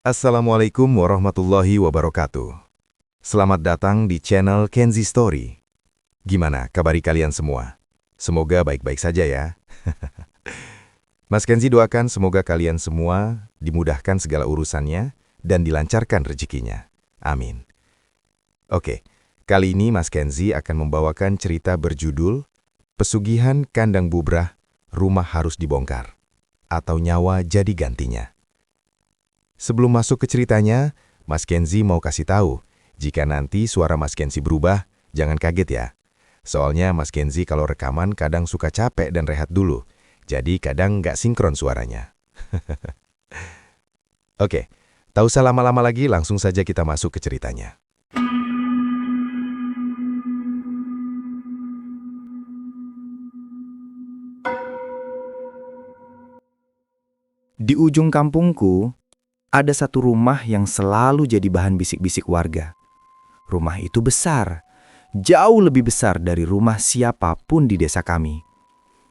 Assalamualaikum warahmatullahi wabarakatuh. Selamat datang di channel Kenzi Story. Gimana kabari kalian semua? Semoga baik-baik saja ya. Mas Kenzi doakan semoga kalian semua dimudahkan segala urusannya dan dilancarkan rezekinya. Amin. Oke, kali ini Mas Kenzi akan membawakan cerita berjudul Pesugihan Kandang Bubrah, Rumah Harus Dibongkar, atau Nyawa Jadi Gantinya. Sebelum masuk ke ceritanya, Mas Kenzi mau kasih tahu, jika nanti suara Mas Kenzi berubah, jangan kaget ya. Soalnya Mas Kenzi kalau rekaman kadang suka capek dan rehat dulu, jadi kadang nggak sinkron suaranya. Oke, tak usah lama-lama lagi, langsung saja kita masuk ke ceritanya. Di ujung kampungku, ada satu rumah yang selalu jadi bahan bisik-bisik warga. Rumah itu besar, jauh lebih besar dari rumah siapapun di desa kami.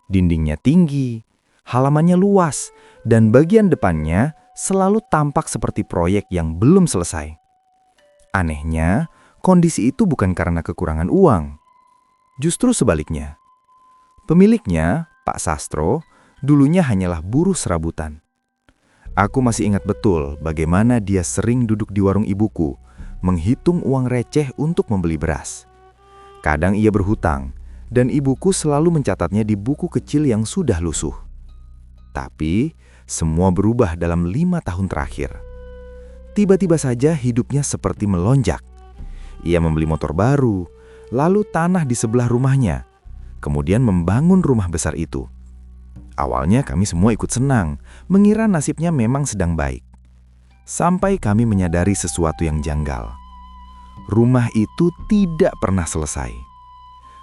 Dindingnya tinggi, halamannya luas, dan bagian depannya selalu tampak seperti proyek yang belum selesai. Anehnya, kondisi itu bukan karena kekurangan uang. Justru sebaliknya. Pemiliknya, Pak Sastro, dulunya hanyalah buruh serabutan. Aku masih ingat betul bagaimana dia sering duduk di warung ibuku, menghitung uang receh untuk membeli beras. Kadang ia berhutang, dan ibuku selalu mencatatnya di buku kecil yang sudah lusuh. Tapi, semua berubah dalam 5 tahun terakhir. Tiba-tiba saja hidupnya seperti melonjak. Ia membeli motor baru, lalu tanah di sebelah rumahnya, kemudian membangun rumah besar itu. Awalnya kami semua ikut senang, mengira nasibnya memang sedang baik. Sampai kami menyadari sesuatu yang janggal. Rumah itu tidak pernah selesai.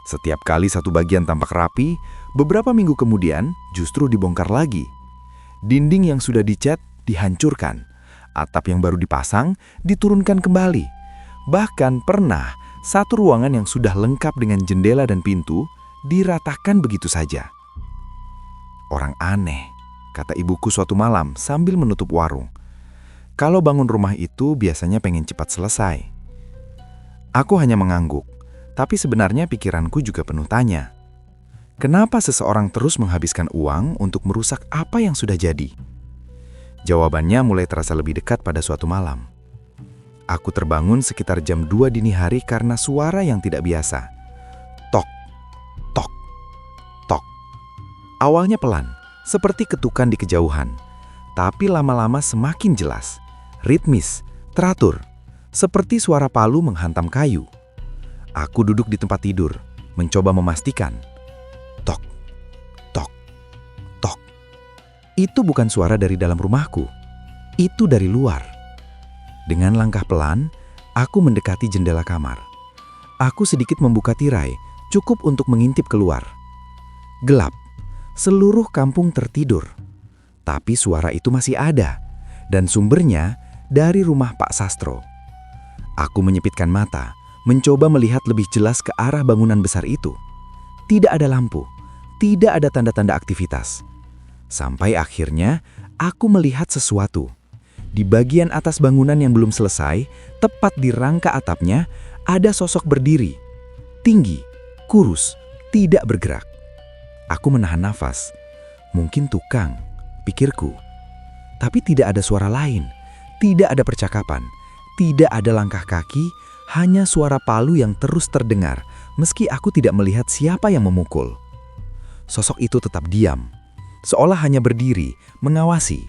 Setiap kali satu bagian tampak rapi, beberapa minggu kemudian justru dibongkar lagi. Dinding yang sudah dicat dihancurkan, atap yang baru dipasang diturunkan kembali. Bahkan pernah satu ruangan yang sudah lengkap dengan jendela dan pintu diratakan begitu saja. Orang aneh, kata ibuku suatu malam sambil menutup warung. Kalau bangun rumah itu biasanya pengen cepat selesai. Aku hanya mengangguk, tapi sebenarnya pikiranku juga penuh tanya. Kenapa seseorang terus menghabiskan uang untuk merusak apa yang sudah jadi? Jawabannya mulai terasa lebih dekat pada suatu malam. Aku terbangun sekitar jam 2 dini hari karena suara yang tidak biasa. Tok, tok, tok. Awalnya pelan, seperti ketukan di kejauhan, tapi lama-lama semakin jelas, ritmis, teratur, seperti suara palu menghantam kayu. Aku duduk di tempat tidur, mencoba memastikan. Tok, tok, tok. Itu bukan suara dari dalam rumahku, itu dari luar. Dengan langkah pelan, aku mendekati jendela kamar. Aku sedikit membuka tirai, cukup untuk mengintip keluar. Gelap. Seluruh kampung tertidur, tapi suara itu masih ada, dan sumbernya dari rumah Pak Sastro. Aku menyipitkan mata, mencoba melihat lebih jelas ke arah bangunan besar itu. Tidak ada lampu, tidak ada tanda-tanda aktivitas. Sampai akhirnya, aku melihat sesuatu. Di bagian atas bangunan yang belum selesai, tepat di rangka atapnya, ada sosok berdiri. Tinggi, kurus, tidak bergerak. Aku menahan nafas. Mungkin tukang, pikirku. Tapi tidak ada suara lain, tidak ada percakapan, tidak ada langkah kaki, hanya suara palu yang terus terdengar, meski aku tidak melihat siapa yang memukul. Sosok itu tetap diam, seolah hanya berdiri, mengawasi.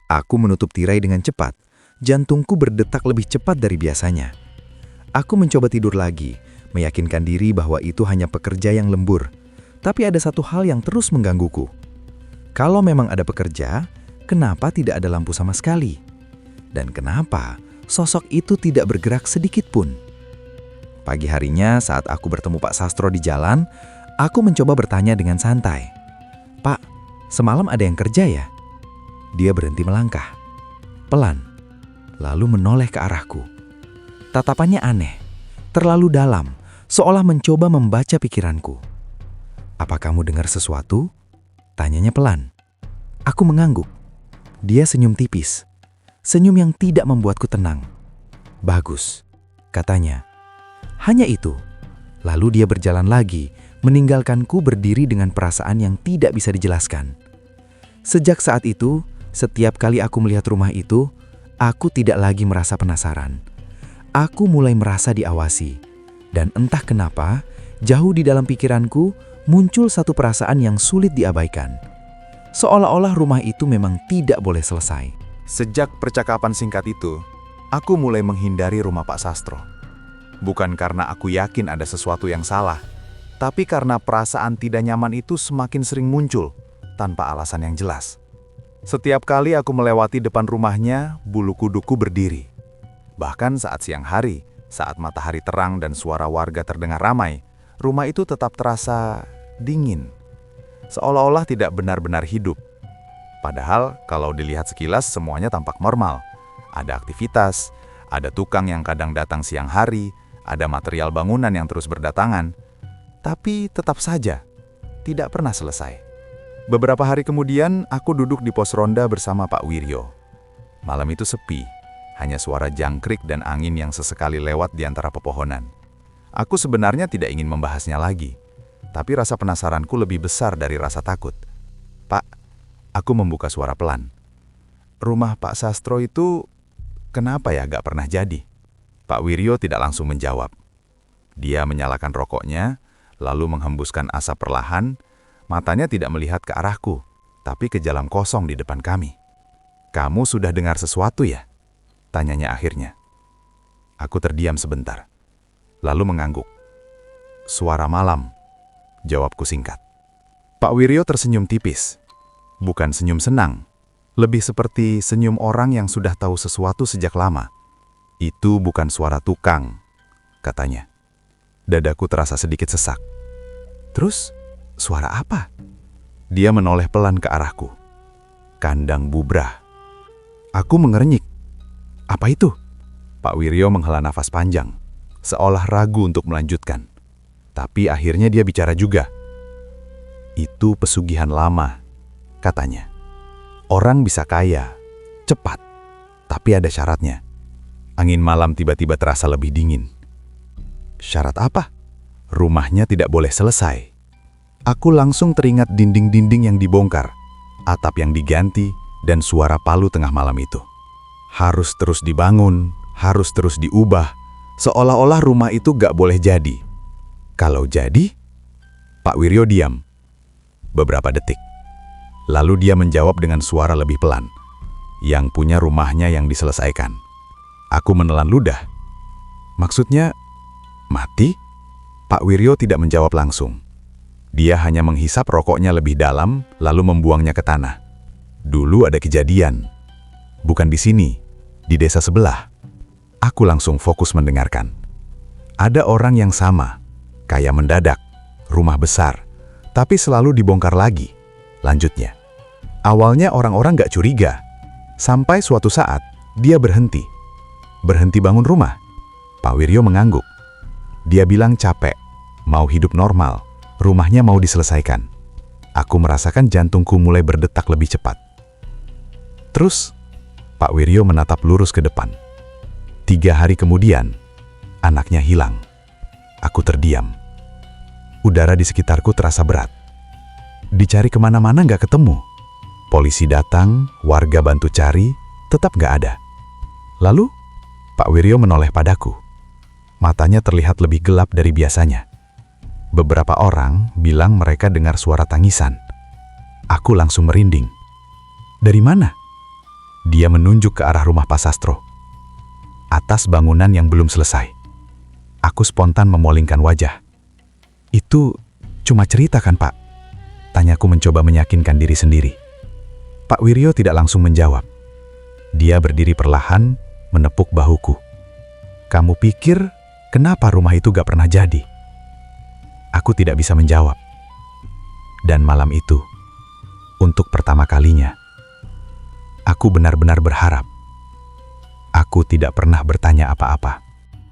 Aku menutup tirai dengan cepat, jantungku berdetak lebih cepat dari biasanya. Aku mencoba tidur lagi, meyakinkan diri bahwa itu hanya pekerja yang lembur. Tapi ada satu hal yang terus menggangguku. Kalau memang ada pekerja, kenapa tidak ada lampu sama sekali? Dan kenapa sosok itu tidak bergerak sedikit pun? Pagi harinya saat aku bertemu Pak Sastro di jalan, aku mencoba bertanya dengan santai. Pak, semalam ada yang kerja ya? Dia berhenti melangkah. Pelan, lalu menoleh ke arahku. Tatapannya aneh, terlalu dalam, seolah mencoba membaca pikiranku. Apa kamu dengar sesuatu? Tanyanya pelan. Aku mengangguk. Dia senyum tipis. senyum yang tidak membuatku tenang. "Bagus," katanya. Hanya itu. Lalu dia berjalan lagi, meninggalkanku berdiri dengan perasaan yang tidak bisa dijelaskan. Sejak saat itu, setiap kali aku melihat rumah itu, aku tidak lagi merasa penasaran. Aku mulai merasa diawasi. Dan entah kenapa, jauh di dalam pikiranku muncul satu perasaan yang sulit diabaikan. Seolah-olah rumah itu memang tidak boleh selesai. Sejak percakapan singkat itu, aku mulai menghindari rumah Pak Sastro. Bukan karena aku yakin ada sesuatu yang salah, tapi karena perasaan tidak nyaman itu semakin sering muncul tanpa alasan yang jelas. Setiap kali aku melewati depan rumahnya, bulu kuduku berdiri. Bahkan saat siang hari, saat matahari terang dan suara warga terdengar ramai, rumah itu tetap terasa dingin, seolah-olah tidak benar-benar hidup. Padahal kalau dilihat sekilas semuanya tampak normal. Ada aktivitas, ada tukang yang kadang datang siang hari, ada material bangunan yang terus berdatangan. Tapi tetap saja, tidak pernah selesai. Beberapa hari kemudian, aku duduk di pos ronda bersama Pak Wiryo. Malam itu sepi, hanya suara jangkrik dan angin yang sesekali lewat di antara pepohonan. Aku sebenarnya tidak ingin membahasnya lagi, tapi rasa penasaranku lebih besar dari rasa takut. "Pak," aku membuka suara pelan. "Rumah Pak Sastro itu kenapa ya gak pernah jadi?" Pak Wiryo tidak langsung menjawab. Dia menyalakan rokoknya, lalu menghembuskan asap perlahan. Matanya tidak melihat ke arahku, tapi ke jalan kosong di depan kami. "Kamu sudah dengar sesuatu ya?" tanyanya akhirnya. Aku terdiam sebentar, lalu mengangguk. "Suara malam," jawabku singkat. Pak Wiryo tersenyum tipis. Bukan senyum senang, lebih seperti senyum orang yang sudah tahu sesuatu sejak lama. "Itu bukan suara tukang," katanya. Dadaku terasa sedikit sesak. "Terus, suara apa?" Dia menoleh pelan ke arahku. "Kandang bubrah." Aku mengernyik. "Apa itu?" Pak Wiryo menghela nafas panjang, seolah ragu untuk melanjutkan. Tapi akhirnya dia bicara juga. "Itu pesugihan lama," katanya. "Orang bisa kaya, cepat, tapi ada syaratnya." Angin malam tiba-tiba terasa lebih dingin. "Syarat apa?" "Rumahnya tidak boleh selesai." Aku langsung teringat dinding-dinding yang dibongkar, atap yang diganti, dan suara palu tengah malam itu. Harus terus dibangun, harus terus diubah, seolah-olah rumah itu gak boleh jadi. Kalau jadi, Pak Wiryo diam. Beberapa detik. Lalu dia menjawab dengan suara lebih pelan. "Yang punya rumahnya yang diselesaikan." Aku menelan ludah. "Maksudnya, mati?" Pak Wiryo tidak menjawab langsung. Dia hanya menghisap rokoknya lebih dalam, lalu membuangnya ke tanah. "Dulu ada kejadian. Bukan di sini, di desa sebelah." Aku langsung fokus mendengarkan. Ada orang yang sama, kaya mendadak, rumah besar, tapi selalu dibongkar lagi. Lanjutnya, awalnya orang-orang gak curiga, sampai suatu saat dia berhenti. "Berhenti bangun rumah?" Pak Wiryo mengangguk. Dia bilang capek, mau hidup normal, rumahnya mau diselesaikan. Aku merasakan jantungku mulai berdetak lebih cepat. Terus, Pak Wiryo menatap lurus ke depan. 3 hari kemudian, anaknya hilang. Aku terdiam. Udara di sekitarku terasa berat. Dicari kemana-mana gak ketemu. Polisi datang, warga bantu cari, tetap gak ada. Lalu, Pak Wiryo menoleh padaku. Matanya terlihat lebih gelap dari biasanya. Beberapa orang bilang mereka dengar suara tangisan. Aku langsung merinding. "Dari mana?" Dia menunjuk ke arah rumah Pak Sastro. Atas bangunan yang belum selesai. Aku spontan memolingkan wajah. "Itu cuma cerita kan, Pak?" Tanyaku mencoba meyakinkan diri sendiri. Pak Wiryo tidak langsung menjawab. Dia berdiri perlahan, menepuk bahuku. "Kamu pikir kenapa rumah itu gak pernah jadi?" Aku tidak bisa menjawab. Dan malam itu, untuk pertama kalinya, aku benar-benar berharap. Aku tidak pernah bertanya apa-apa.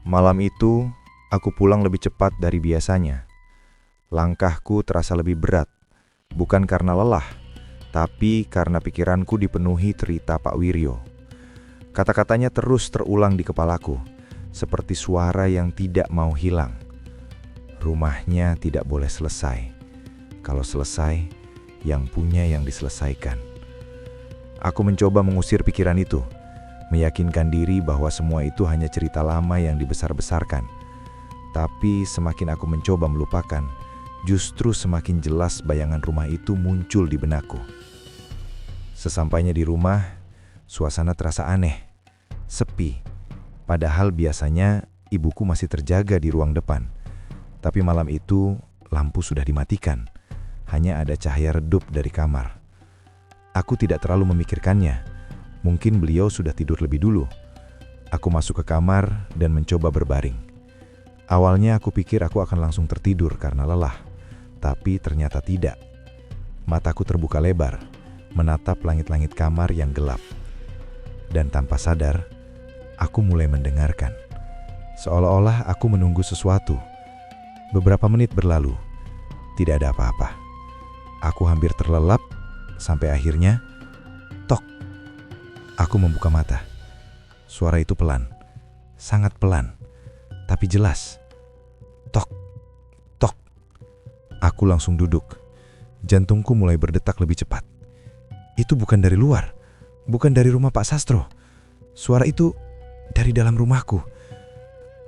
Malam itu, aku pulang lebih cepat dari biasanya. Langkahku terasa lebih berat, bukan karena lelah, tapi karena pikiranku dipenuhi cerita Pak Wiryo. Kata-katanya terus terulang di kepalaku, seperti suara yang tidak mau hilang. Rumahnya tidak boleh selesai. Kalau selesai, yang punya yang diselesaikan. Aku mencoba mengusir pikiran itu, meyakinkan diri bahwa semua itu hanya cerita lama yang dibesar-besarkan. Tapi semakin aku mencoba melupakan, justru semakin jelas bayangan rumah itu muncul di benakku. Sesampainya di rumah, suasana terasa aneh, sepi. Padahal biasanya ibuku masih terjaga di ruang depan. Tapi malam itu lampu sudah dimatikan. Hanya ada cahaya redup dari kamar. Aku tidak terlalu memikirkannya. Mungkin beliau sudah tidur lebih dulu. Aku masuk ke kamar dan mencoba berbaring. Awalnya aku pikir aku akan langsung tertidur karena lelah. Tapi ternyata tidak. Mataku terbuka lebar, menatap langit-langit kamar yang gelap. Dan tanpa sadar, aku mulai mendengarkan. Seolah-olah aku menunggu sesuatu. Beberapa menit berlalu, tidak ada apa-apa. Aku hampir terlelap, sampai akhirnya, tok. Aku membuka mata. Suara itu pelan, sangat pelan, tapi jelas. Tok, tok. Aku langsung duduk. Jantungku mulai berdetak lebih cepat. Itu bukan dari luar, bukan dari rumah Pak Sastro. Suara itu dari dalam rumahku.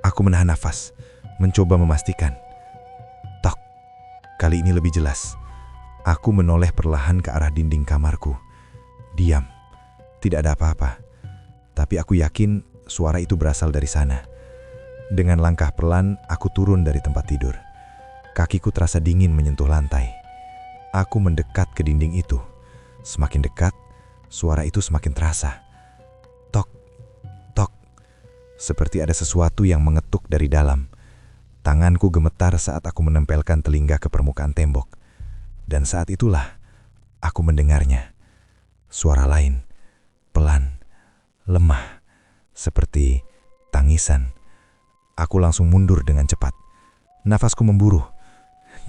Aku menahan nafas, mencoba memastikan. Tok, kali ini lebih jelas. Aku menoleh perlahan ke arah dinding kamarku. Diam, tidak ada apa-apa. Tapi aku yakin suara itu berasal dari sana. Dengan langkah pelan, aku turun dari tempat tidur. Kakiku terasa dingin menyentuh lantai. Aku mendekat ke dinding itu. Semakin dekat, suara itu semakin terasa. Tok, tok. Seperti ada sesuatu yang mengetuk dari dalam. Tanganku gemetar saat aku menempelkan telinga ke permukaan tembok. Dan saat itulah aku mendengarnya. Suara lain, pelan, lemah, seperti tangisan. Aku langsung mundur dengan cepat. Nafasku memburu.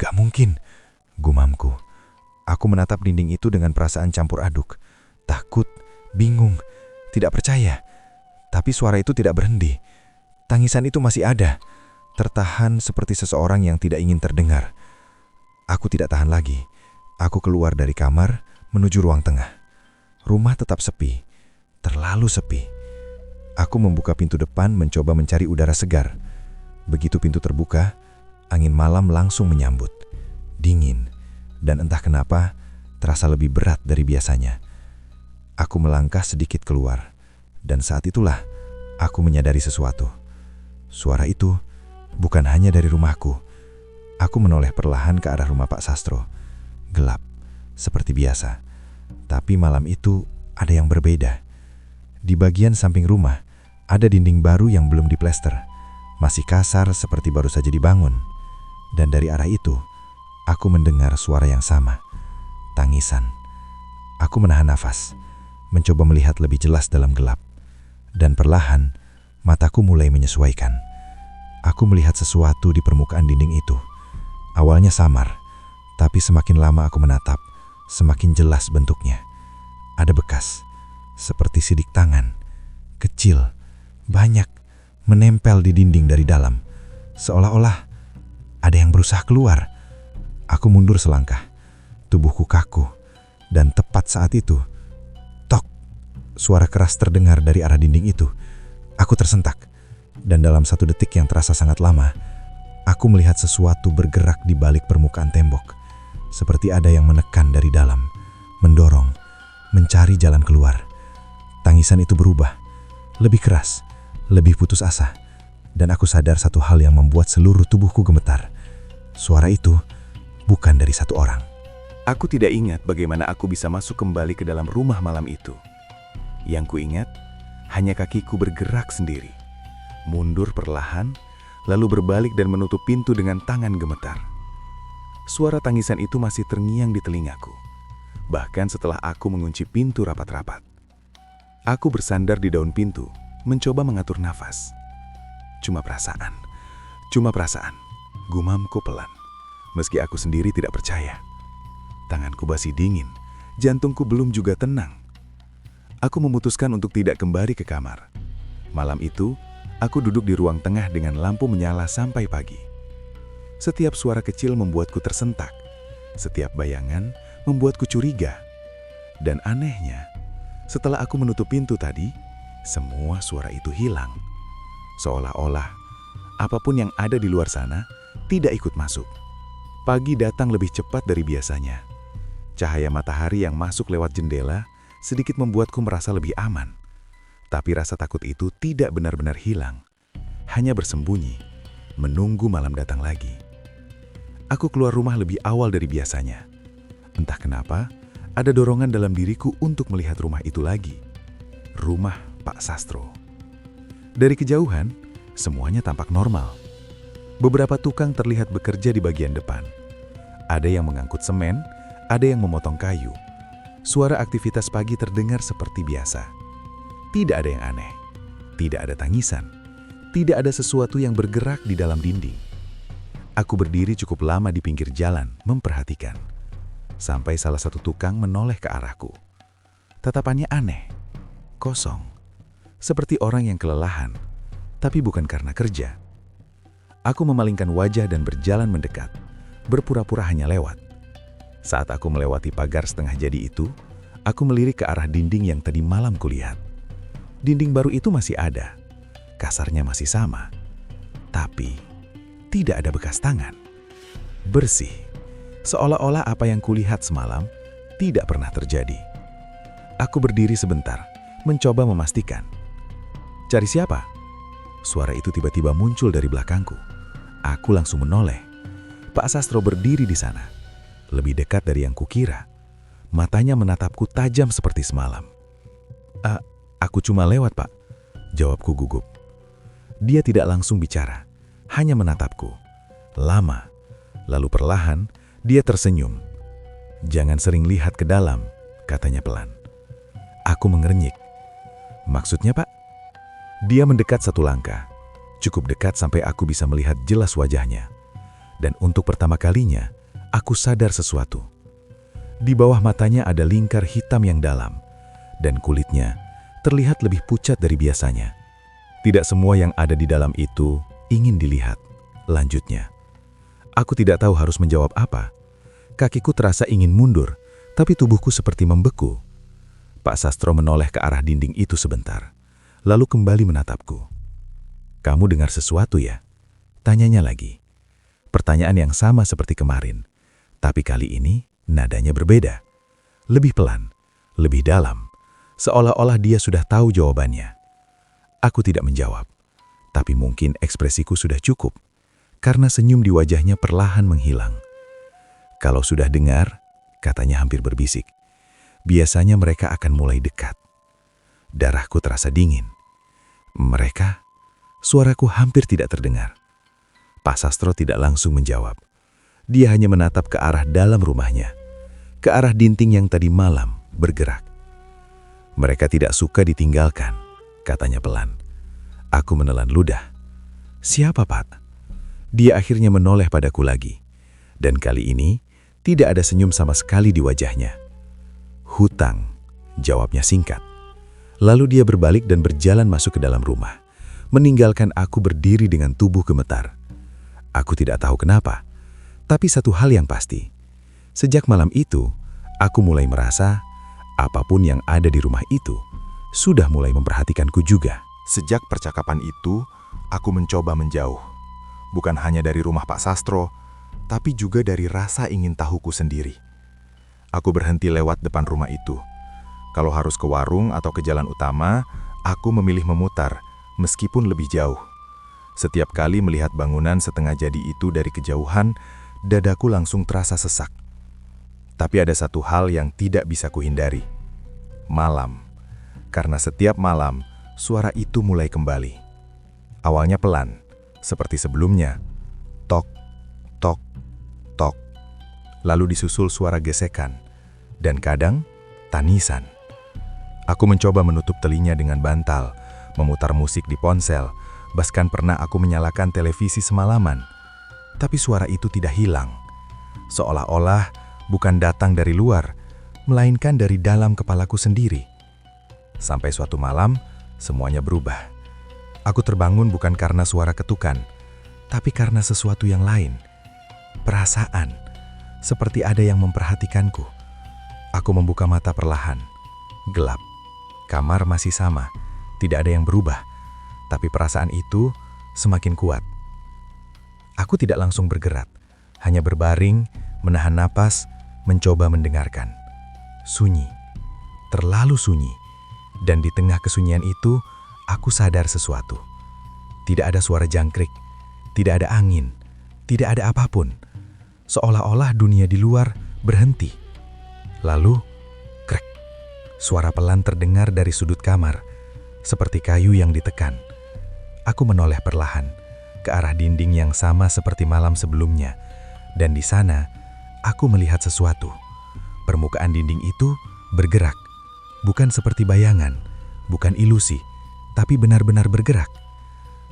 Gak mungkin, gumamku. Aku menatap dinding itu dengan perasaan campur aduk. Takut, bingung, tidak percaya. Tapi suara itu tidak berhenti. Tangisan itu masih ada, tertahan seperti seseorang yang tidak ingin terdengar. Aku tidak tahan lagi. Aku keluar dari kamar menuju ruang tengah. Rumah tetap sepi, terlalu sepi. Aku membuka pintu depan mencoba mencari udara segar. Begitu pintu terbuka, angin malam langsung menyambut. Dingin, dan entah kenapa terasa lebih berat dari biasanya. Aku melangkah sedikit keluar, dan saat itulah aku menyadari sesuatu. Suara itu bukan hanya dari rumahku. Aku menoleh perlahan ke arah rumah Pak Sastro. Gelap, seperti biasa. Tapi malam itu ada yang berbeda. Di bagian samping rumah, ada dinding baru yang belum diplester. Masih kasar seperti baru saja dibangun. Dan dari arah itu, aku mendengar suara yang sama. Tangisan. Aku menahan nafas, mencoba melihat lebih jelas dalam gelap. Dan perlahan, mataku mulai menyesuaikan. Aku melihat sesuatu di permukaan dinding itu. Awalnya samar, tapi semakin lama aku menatap, semakin jelas bentuknya. Ada bekas, seperti sidik tangan, kecil, banyak, menempel di dinding dari dalam. Seolah-olah ada yang berusaha keluar. Aku mundur selangkah, tubuhku kaku, dan tepat saat itu, tok, suara keras terdengar dari arah dinding itu. Aku tersentak, dan dalam 1 detik yang terasa sangat lama, aku melihat sesuatu bergerak di balik permukaan tembok. Seperti ada yang menekan dari dalam, mendorong, mencari jalan keluar. Tangisan itu berubah, lebih keras, lebih putus asa. Dan aku sadar satu hal yang membuat seluruh tubuhku gemetar. Suara itu bukan dari satu orang. Aku tidak ingat bagaimana aku bisa masuk kembali ke dalam rumah malam itu. Yang kuingat, hanya kakiku bergerak sendiri. Mundur perlahan, lalu berbalik dan menutup pintu dengan tangan gemetar. Suara tangisan itu masih terngiang di telingaku, bahkan setelah aku mengunci pintu rapat-rapat. Aku bersandar di daun pintu, mencoba mengatur nafas. Cuma perasaan, gumamku pelan, meski aku sendiri tidak percaya. Tanganku masih dingin, jantungku belum juga tenang. Aku memutuskan untuk tidak kembali ke kamar. Malam itu, aku duduk di ruang tengah dengan lampu menyala sampai pagi. Setiap suara kecil membuatku tersentak. Setiap bayangan membuatku curiga. Dan anehnya, setelah aku menutup pintu tadi, semua suara itu hilang. Seolah-olah apapun yang ada di luar sana tidak ikut masuk. Pagi datang lebih cepat dari biasanya. Cahaya matahari yang masuk lewat jendela sedikit membuatku merasa lebih aman. Tapi rasa takut itu tidak benar-benar hilang. Hanya bersembunyi, menunggu malam datang lagi. Aku keluar rumah lebih awal dari biasanya. Entah kenapa, ada dorongan dalam diriku untuk melihat rumah itu lagi. Rumah Pak Sastro. Dari kejauhan, semuanya tampak normal. Beberapa tukang terlihat bekerja di bagian depan. Ada yang mengangkut semen, ada yang memotong kayu. Suara aktivitas pagi terdengar seperti biasa. Tidak ada yang aneh. Tidak ada tangisan. Tidak ada sesuatu yang bergerak di dalam dinding. Aku berdiri cukup lama di pinggir jalan, memperhatikan. Sampai salah satu tukang menoleh ke arahku. Tatapannya aneh, kosong. Seperti orang yang kelelahan, tapi bukan karena kerja. Aku memalingkan wajah dan berjalan mendekat, berpura-pura hanya lewat. Saat aku melewati pagar setengah jadi itu, aku melirik ke arah dinding yang tadi malam kulihat. Dinding baru itu masih ada, kasarnya masih sama, tapi tidak ada bekas tangan. Bersih, seolah-olah apa yang kulihat semalam tidak pernah terjadi. Aku berdiri sebentar, mencoba memastikan. Cari siapa? Suara itu tiba-tiba muncul dari belakangku. Aku langsung menoleh. Pak Sastro berdiri di sana. Lebih dekat dari yang kukira. Matanya menatapku tajam seperti semalam. Aku cuma lewat, Pak. Jawabku gugup. Dia tidak langsung bicara, hanya menatapku. Lama. Lalu perlahan, dia tersenyum. Jangan sering lihat ke dalam, katanya pelan. Aku mengernyik. Maksudnya, Pak? Dia mendekat satu langkah. Cukup dekat sampai aku bisa melihat jelas wajahnya. Dan untuk pertama kalinya, aku sadar sesuatu. Di bawah matanya ada lingkar hitam yang dalam, dan kulitnya terlihat lebih pucat dari biasanya. Tidak semua yang ada di dalam itu ingin dilihat. Lanjutnya, aku tidak tahu harus menjawab apa. Kakiku terasa ingin mundur, tapi tubuhku seperti membeku. Pak Sastro menoleh ke arah dinding itu sebentar, lalu kembali menatapku. Kamu dengar sesuatu ya? Tanyanya lagi. Pertanyaan yang sama seperti kemarin. Tapi kali ini nadanya berbeda. Lebih pelan, lebih dalam. Seolah-olah dia sudah tahu jawabannya. Aku tidak menjawab. Tapi mungkin ekspresiku sudah cukup. Karena senyum di wajahnya perlahan menghilang. Kalau sudah dengar, katanya hampir berbisik. Biasanya mereka akan mulai dekat. Darahku terasa dingin. Mereka, suaraku hampir tidak terdengar. Pak Sastro tidak langsung menjawab. Dia hanya menatap ke arah dalam rumahnya, ke arah dinding yang tadi malam bergerak. Mereka tidak suka ditinggalkan, katanya pelan. Aku menelan ludah. Siapa, Pak? Dia akhirnya menoleh padaku lagi. Dan kali ini, tidak ada senyum sama sekali di wajahnya. Hutang, jawabnya singkat. Lalu dia berbalik dan berjalan masuk ke dalam rumah, meninggalkan aku berdiri dengan tubuh gemetar. Aku tidak tahu kenapa. Tapi satu hal yang pasti, sejak malam itu, aku mulai merasa apapun yang ada di rumah itu sudah mulai memperhatikanku juga. Sejak percakapan itu, aku mencoba menjauh. Bukan hanya dari rumah Pak Sastro, tapi juga dari rasa ingin tahuku sendiri. Aku berhenti lewat depan rumah itu. Kalau harus ke warung atau ke jalan utama, aku memilih memutar, meskipun lebih jauh. Setiap kali melihat bangunan setengah jadi itu dari kejauhan, dadaku langsung terasa sesak. Tapi ada satu hal yang tidak bisa kuhindari. Malam. Karena setiap malam, suara itu mulai kembali. Awalnya pelan, seperti sebelumnya. Tok, tok, tok. Lalu disusul suara gesekan. Dan kadang, tangisan. Aku mencoba menutup telinga dengan bantal, memutar musik di ponsel, bahkan pernah aku menyalakan televisi semalaman. Tapi suara itu tidak hilang. Seolah-olah bukan datang dari luar, melainkan dari dalam kepalaku sendiri. Sampai suatu malam, semuanya berubah. Aku terbangun bukan karena suara ketukan, tapi karena sesuatu yang lain. Perasaan, seperti ada yang memperhatikanku. Aku membuka mata perlahan. Gelap. Kamar masih sama, tidak ada yang berubah. Tapi perasaan itu semakin kuat. Aku tidak langsung bergerak, hanya berbaring, menahan napas, mencoba mendengarkan. Sunyi, terlalu sunyi. Dan di tengah kesunyian itu, aku sadar sesuatu. Tidak ada suara jangkrik, tidak ada angin, tidak ada apapun. Seolah-olah dunia di luar berhenti. Lalu, krek, suara pelan terdengar dari sudut kamar, seperti kayu yang ditekan. Aku menoleh perlahan ke arah dinding yang sama seperti malam sebelumnya, dan di sana aku melihat sesuatu. Permukaan dinding itu bergerak, bukan seperti bayangan, bukan ilusi, tapi benar-benar bergerak.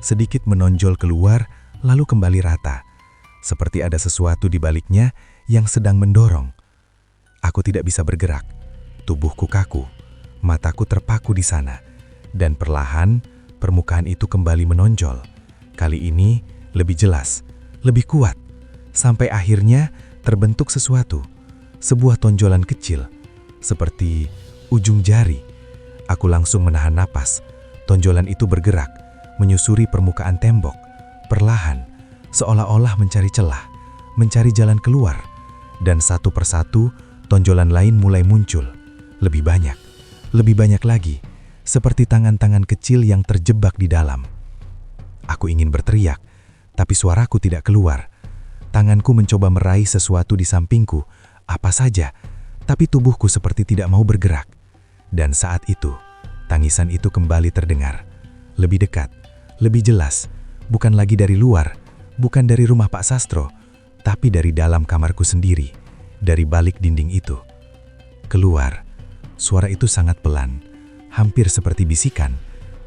Sedikit menonjol keluar, lalu kembali rata, seperti ada sesuatu di baliknya yang sedang mendorong. Aku tidak bisa bergerak, tubuhku kaku, mataku terpaku di sana, dan perlahan permukaan itu kembali menonjol. Kali ini lebih jelas, lebih kuat, sampai akhirnya terbentuk sesuatu, sebuah tonjolan kecil, seperti ujung jari. Aku langsung menahan napas. Tonjolan itu bergerak, menyusuri permukaan tembok, perlahan, seolah-olah mencari celah, mencari jalan keluar. Dan satu persatu, tonjolan lain mulai muncul. Lebih banyak lagi, seperti tangan-tangan kecil yang terjebak di dalam. Aku ingin berteriak, tapi suaraku tidak keluar. Tanganku mencoba meraih sesuatu di sampingku, apa saja, tapi tubuhku seperti tidak mau bergerak. Dan saat itu, tangisan itu kembali terdengar. Lebih dekat, lebih jelas, bukan lagi dari luar, bukan dari rumah Pak Sastro, tapi dari dalam kamarku sendiri, dari balik dinding itu. Keluar, suara itu sangat pelan, hampir seperti bisikan,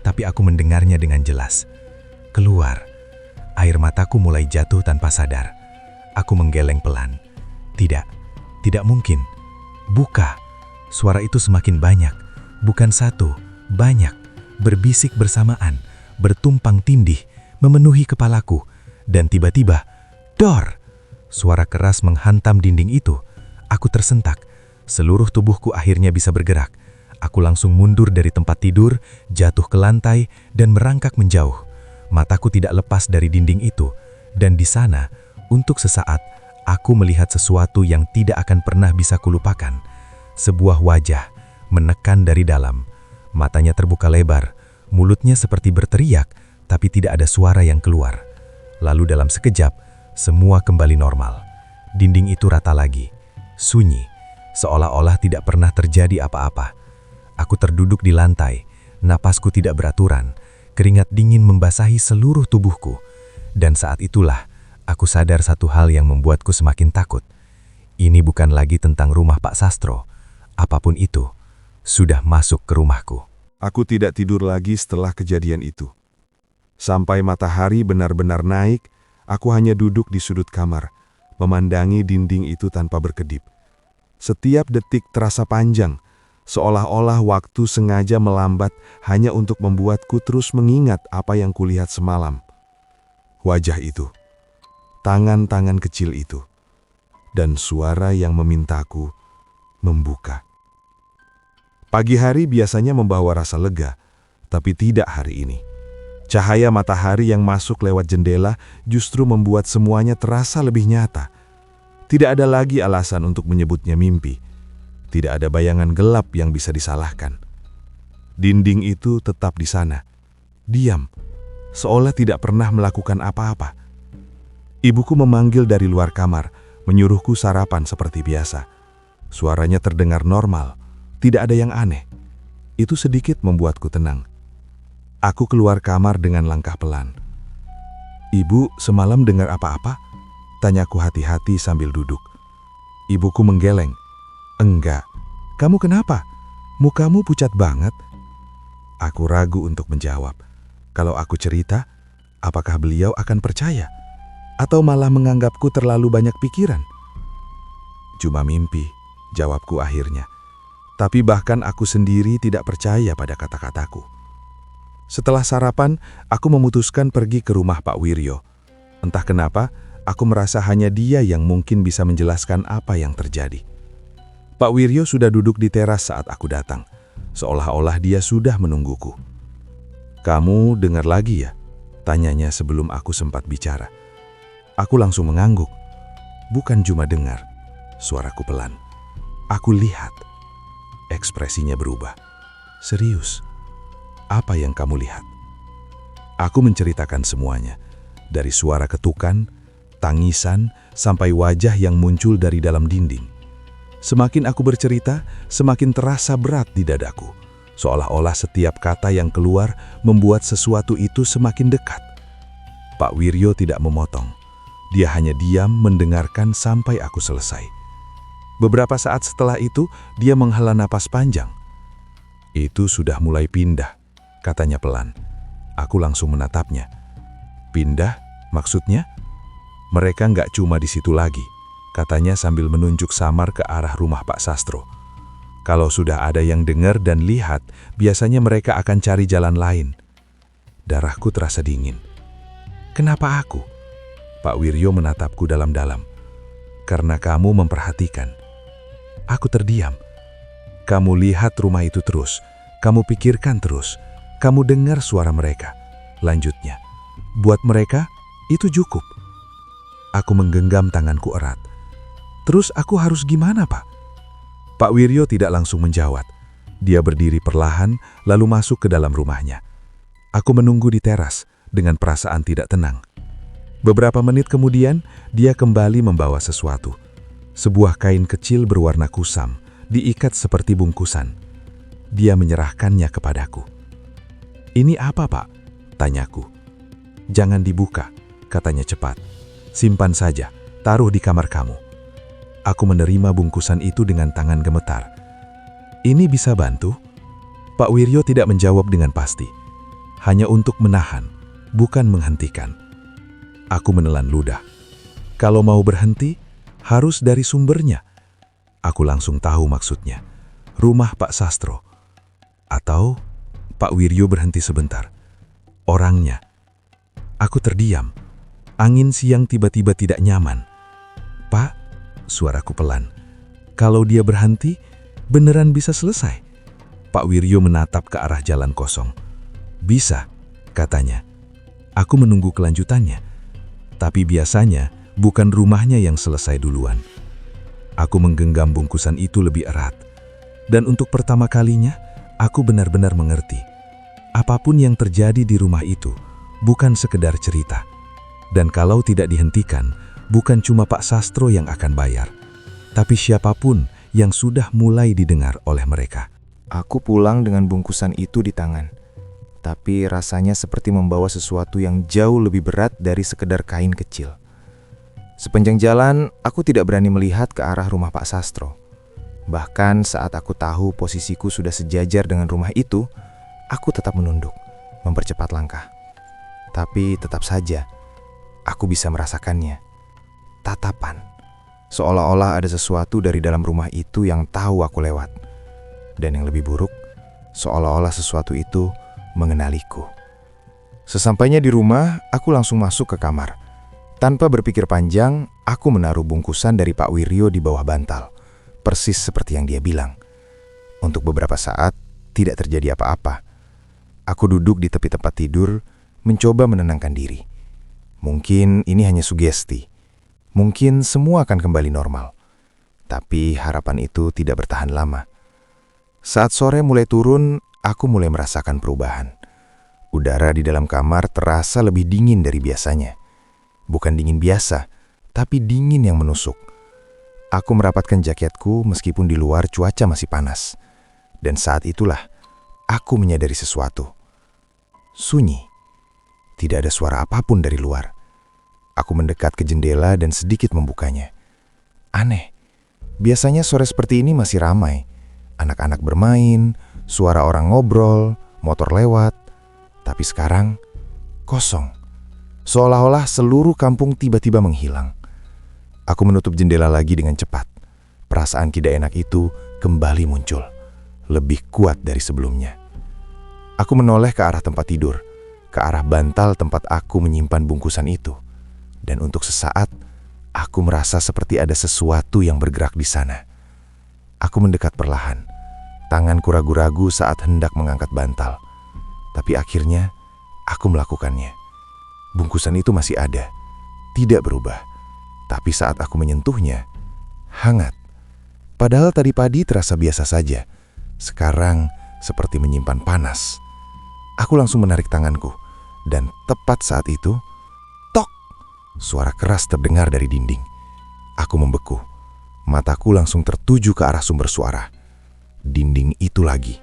tapi aku mendengarnya dengan jelas. Keluar, air mataku mulai jatuh tanpa sadar. Aku menggeleng pelan. Tidak mungkin. Buka. Suara itu semakin banyak, bukan satu, banyak, berbisik bersamaan, bertumpang tindih, memenuhi kepalaku, dan tiba-tiba, dor! Suara keras menghantam dinding itu. Aku tersentak. Seluruh tubuhku akhirnya bisa bergerak. Aku langsung mundur dari tempat tidur, jatuh ke lantai, dan merangkak menjauh. Mataku tidak lepas dari dinding itu, dan di sana, untuk sesaat, aku melihat sesuatu yang tidak akan pernah bisa kulupakan. Sebuah wajah, menekan dari dalam. Matanya terbuka lebar, mulutnya seperti berteriak, tapi tidak ada suara yang keluar. Lalu dalam sekejap, semua kembali normal. Dinding itu rata lagi, sunyi, seolah-olah tidak pernah terjadi apa-apa. Aku terduduk di lantai, napasku tidak beraturan, keringat dingin membasahi seluruh tubuhku. Dan saat itulah, aku sadar satu hal yang membuatku semakin takut. Ini bukan lagi tentang rumah Pak Sastro. Apapun itu, sudah masuk ke rumahku. Aku tidak tidur lagi setelah kejadian itu. Sampai matahari benar-benar naik, aku hanya duduk di sudut kamar, memandangi dinding itu tanpa berkedip. Setiap detik terasa panjang, seolah-olah waktu sengaja melambat hanya untuk membuatku terus mengingat apa yang kulihat semalam. Wajah itu, tangan-tangan kecil itu, dan suara yang memintaku membuka. Pagi hari biasanya membawa rasa lega, tapi tidak hari ini. Cahaya matahari yang masuk lewat jendela justru membuat semuanya terasa lebih nyata. Tidak ada lagi alasan untuk menyebutnya mimpi. Tidak ada bayangan gelap yang bisa disalahkan. Dinding itu tetap di sana, diam, seolah tidak pernah melakukan apa-apa. Ibuku memanggil dari luar kamar, menyuruhku sarapan seperti biasa. Suaranya terdengar normal, tidak ada yang aneh. Itu sedikit membuatku tenang. Aku keluar kamar dengan langkah pelan. "Ibu, semalam dengar apa-apa?" tanyaku hati-hati sambil duduk. Ibuku menggeleng. "Enggak. Kamu kenapa? Mukamu pucat banget." Aku ragu untuk menjawab. Kalau aku cerita, apakah beliau akan percaya? Atau malah menganggapku terlalu banyak pikiran? "Cuma mimpi," jawabku akhirnya. Tapi bahkan aku sendiri tidak percaya pada kata-kataku. Setelah sarapan, aku memutuskan pergi ke rumah Pak Wiryo. Entah kenapa, aku merasa hanya dia yang mungkin bisa menjelaskan apa yang terjadi. Pak Wiryo sudah duduk di teras saat aku datang, seolah-olah dia sudah menungguku. "Kamu dengar lagi ya?" tanyanya sebelum aku sempat bicara. Aku langsung mengangguk. Bukan cuma dengar, suaraku pelan. Aku lihat. Ekspresinya berubah. "Serius? Apa yang kamu lihat?" Aku menceritakan semuanya, dari suara ketukan, tangisan, sampai wajah yang muncul dari dalam dinding. Semakin aku bercerita, semakin terasa berat di dadaku, seolah-olah setiap kata yang keluar membuat sesuatu itu semakin dekat. Pak Wiryo tidak memotong. Dia hanya diam mendengarkan sampai aku selesai. Beberapa saat setelah itu, dia menghela napas panjang. "Itu sudah mulai pindah," katanya pelan. Aku langsung menatapnya. "Pindah? Maksudnya?" "Mereka nggak cuma di situ lagi," katanya sambil menunjuk samar ke arah rumah Pak Sastro. "Kalau sudah ada yang dengar dan lihat, biasanya mereka akan cari jalan lain." Darahku terasa dingin. "Kenapa aku?" Pak Wiryo menatapku dalam-dalam. "Karena kamu memperhatikan." Aku terdiam. "Kamu lihat rumah itu terus, kamu pikirkan terus, kamu dengar suara mereka," lanjutnya. "Buat mereka, itu cukup." Aku menggenggam tanganku erat. "Terus aku harus gimana, Pak?" Pak Wiryo tidak langsung menjawab. Dia berdiri perlahan, lalu masuk ke dalam rumahnya. Aku menunggu di teras dengan perasaan tidak tenang. Beberapa menit kemudian, dia kembali membawa sesuatu. Sebuah kain kecil berwarna kusam, diikat seperti bungkusan. Dia menyerahkannya kepadaku. "Ini apa, Pak?" tanyaku. "Jangan dibuka," katanya cepat. "Simpan saja, taruh di kamar kamu." Aku menerima bungkusan itu dengan tangan gemetar. "Ini bisa bantu?" Pak Wiryo tidak menjawab dengan pasti. Hanya untuk menahan, bukan menghentikan. Aku menelan ludah. Kalau mau berhenti, harus dari sumbernya. Aku langsung tahu maksudnya. Rumah Pak Sastro. Atau Pak Wiryo berhenti sebentar. Orangnya. Aku terdiam. Angin siang tiba-tiba tidak nyaman. "Pak," suaraku pelan. "Kalau dia berhenti, beneran bisa selesai?" Pak Wiryo menatap ke arah jalan kosong. "Bisa," katanya. Aku menunggu kelanjutannya. Tapi biasanya, bukan rumahnya yang selesai duluan. Aku menggenggam bungkusan itu lebih erat. Dan untuk pertama kalinya, aku benar-benar mengerti. Apapun yang terjadi di rumah itu, bukan sekedar cerita. Dan kalau tidak dihentikan, bukan cuma Pak Sastro yang akan bayar, tapi siapapun yang sudah mulai didengar oleh mereka. Aku pulang dengan bungkusan itu di tangan. Tapi rasanya seperti membawa sesuatu yang jauh lebih berat dari sekedar kain kecil. Sepanjang jalan, aku tidak berani melihat ke arah rumah Pak Sastro. Bahkan saat aku tahu posisiku sudah sejajar dengan rumah itu, aku tetap menunduk, mempercepat langkah. Tapi tetap saja, aku bisa merasakannya. Tatapan. Seolah-olah ada sesuatu dari dalam rumah itu yang tahu aku lewat. Dan yang lebih buruk, seolah-olah sesuatu itu mengenaliku. Sesampainya di rumah, aku langsung masuk ke kamar. Tanpa berpikir panjang, aku menaruh bungkusan dari Pak Wiryo di bawah bantal, persis seperti yang dia bilang. Untuk beberapa saat, tidak terjadi apa-apa. Aku duduk di tepi tempat tidur, mencoba menenangkan diri. Mungkin ini hanya sugesti. Mungkin semua akan kembali normal. Tapi harapan itu tidak bertahan lama. Saat sore mulai turun, aku mulai merasakan perubahan. Udara di dalam kamar terasa lebih dingin dari biasanya. Bukan dingin biasa, tapi dingin yang menusuk. Aku merapatkan jaketku meskipun di luar cuaca masih panas. Dan saat itulah, aku menyadari sesuatu. Sunyi. Tidak ada suara apapun dari luar. Aku mendekat ke jendela dan sedikit membukanya. Aneh. Biasanya sore seperti ini masih ramai. Anak-anak bermain, suara orang ngobrol, motor lewat. Tapi sekarang, kosong. Seolah-olah seluruh kampung tiba-tiba menghilang. Aku menutup jendela lagi dengan cepat. Perasaan tidak enak itu kembali muncul. lebih kuat dari sebelumnya. Aku menoleh ke arah tempat tidur, ke arah bantal tempat aku menyimpan bungkusan itu. Dan untuk sesaat, aku merasa seperti ada sesuatu yang bergerak di sana. Aku mendekat perlahan. Tanganku ragu-ragu saat hendak mengangkat bantal. Tapi akhirnya, aku melakukannya. Bungkusan itu masih ada, tidak berubah. Tapi saat aku menyentuhnya, hangat. Padahal tadi pagi terasa biasa saja. Sekarang seperti menyimpan panas. Aku langsung menarik tanganku. Dan tepat saat itu, tok! Suara keras terdengar dari dinding. Aku membeku. Mataku langsung tertuju ke arah sumber suara. Dinding itu lagi.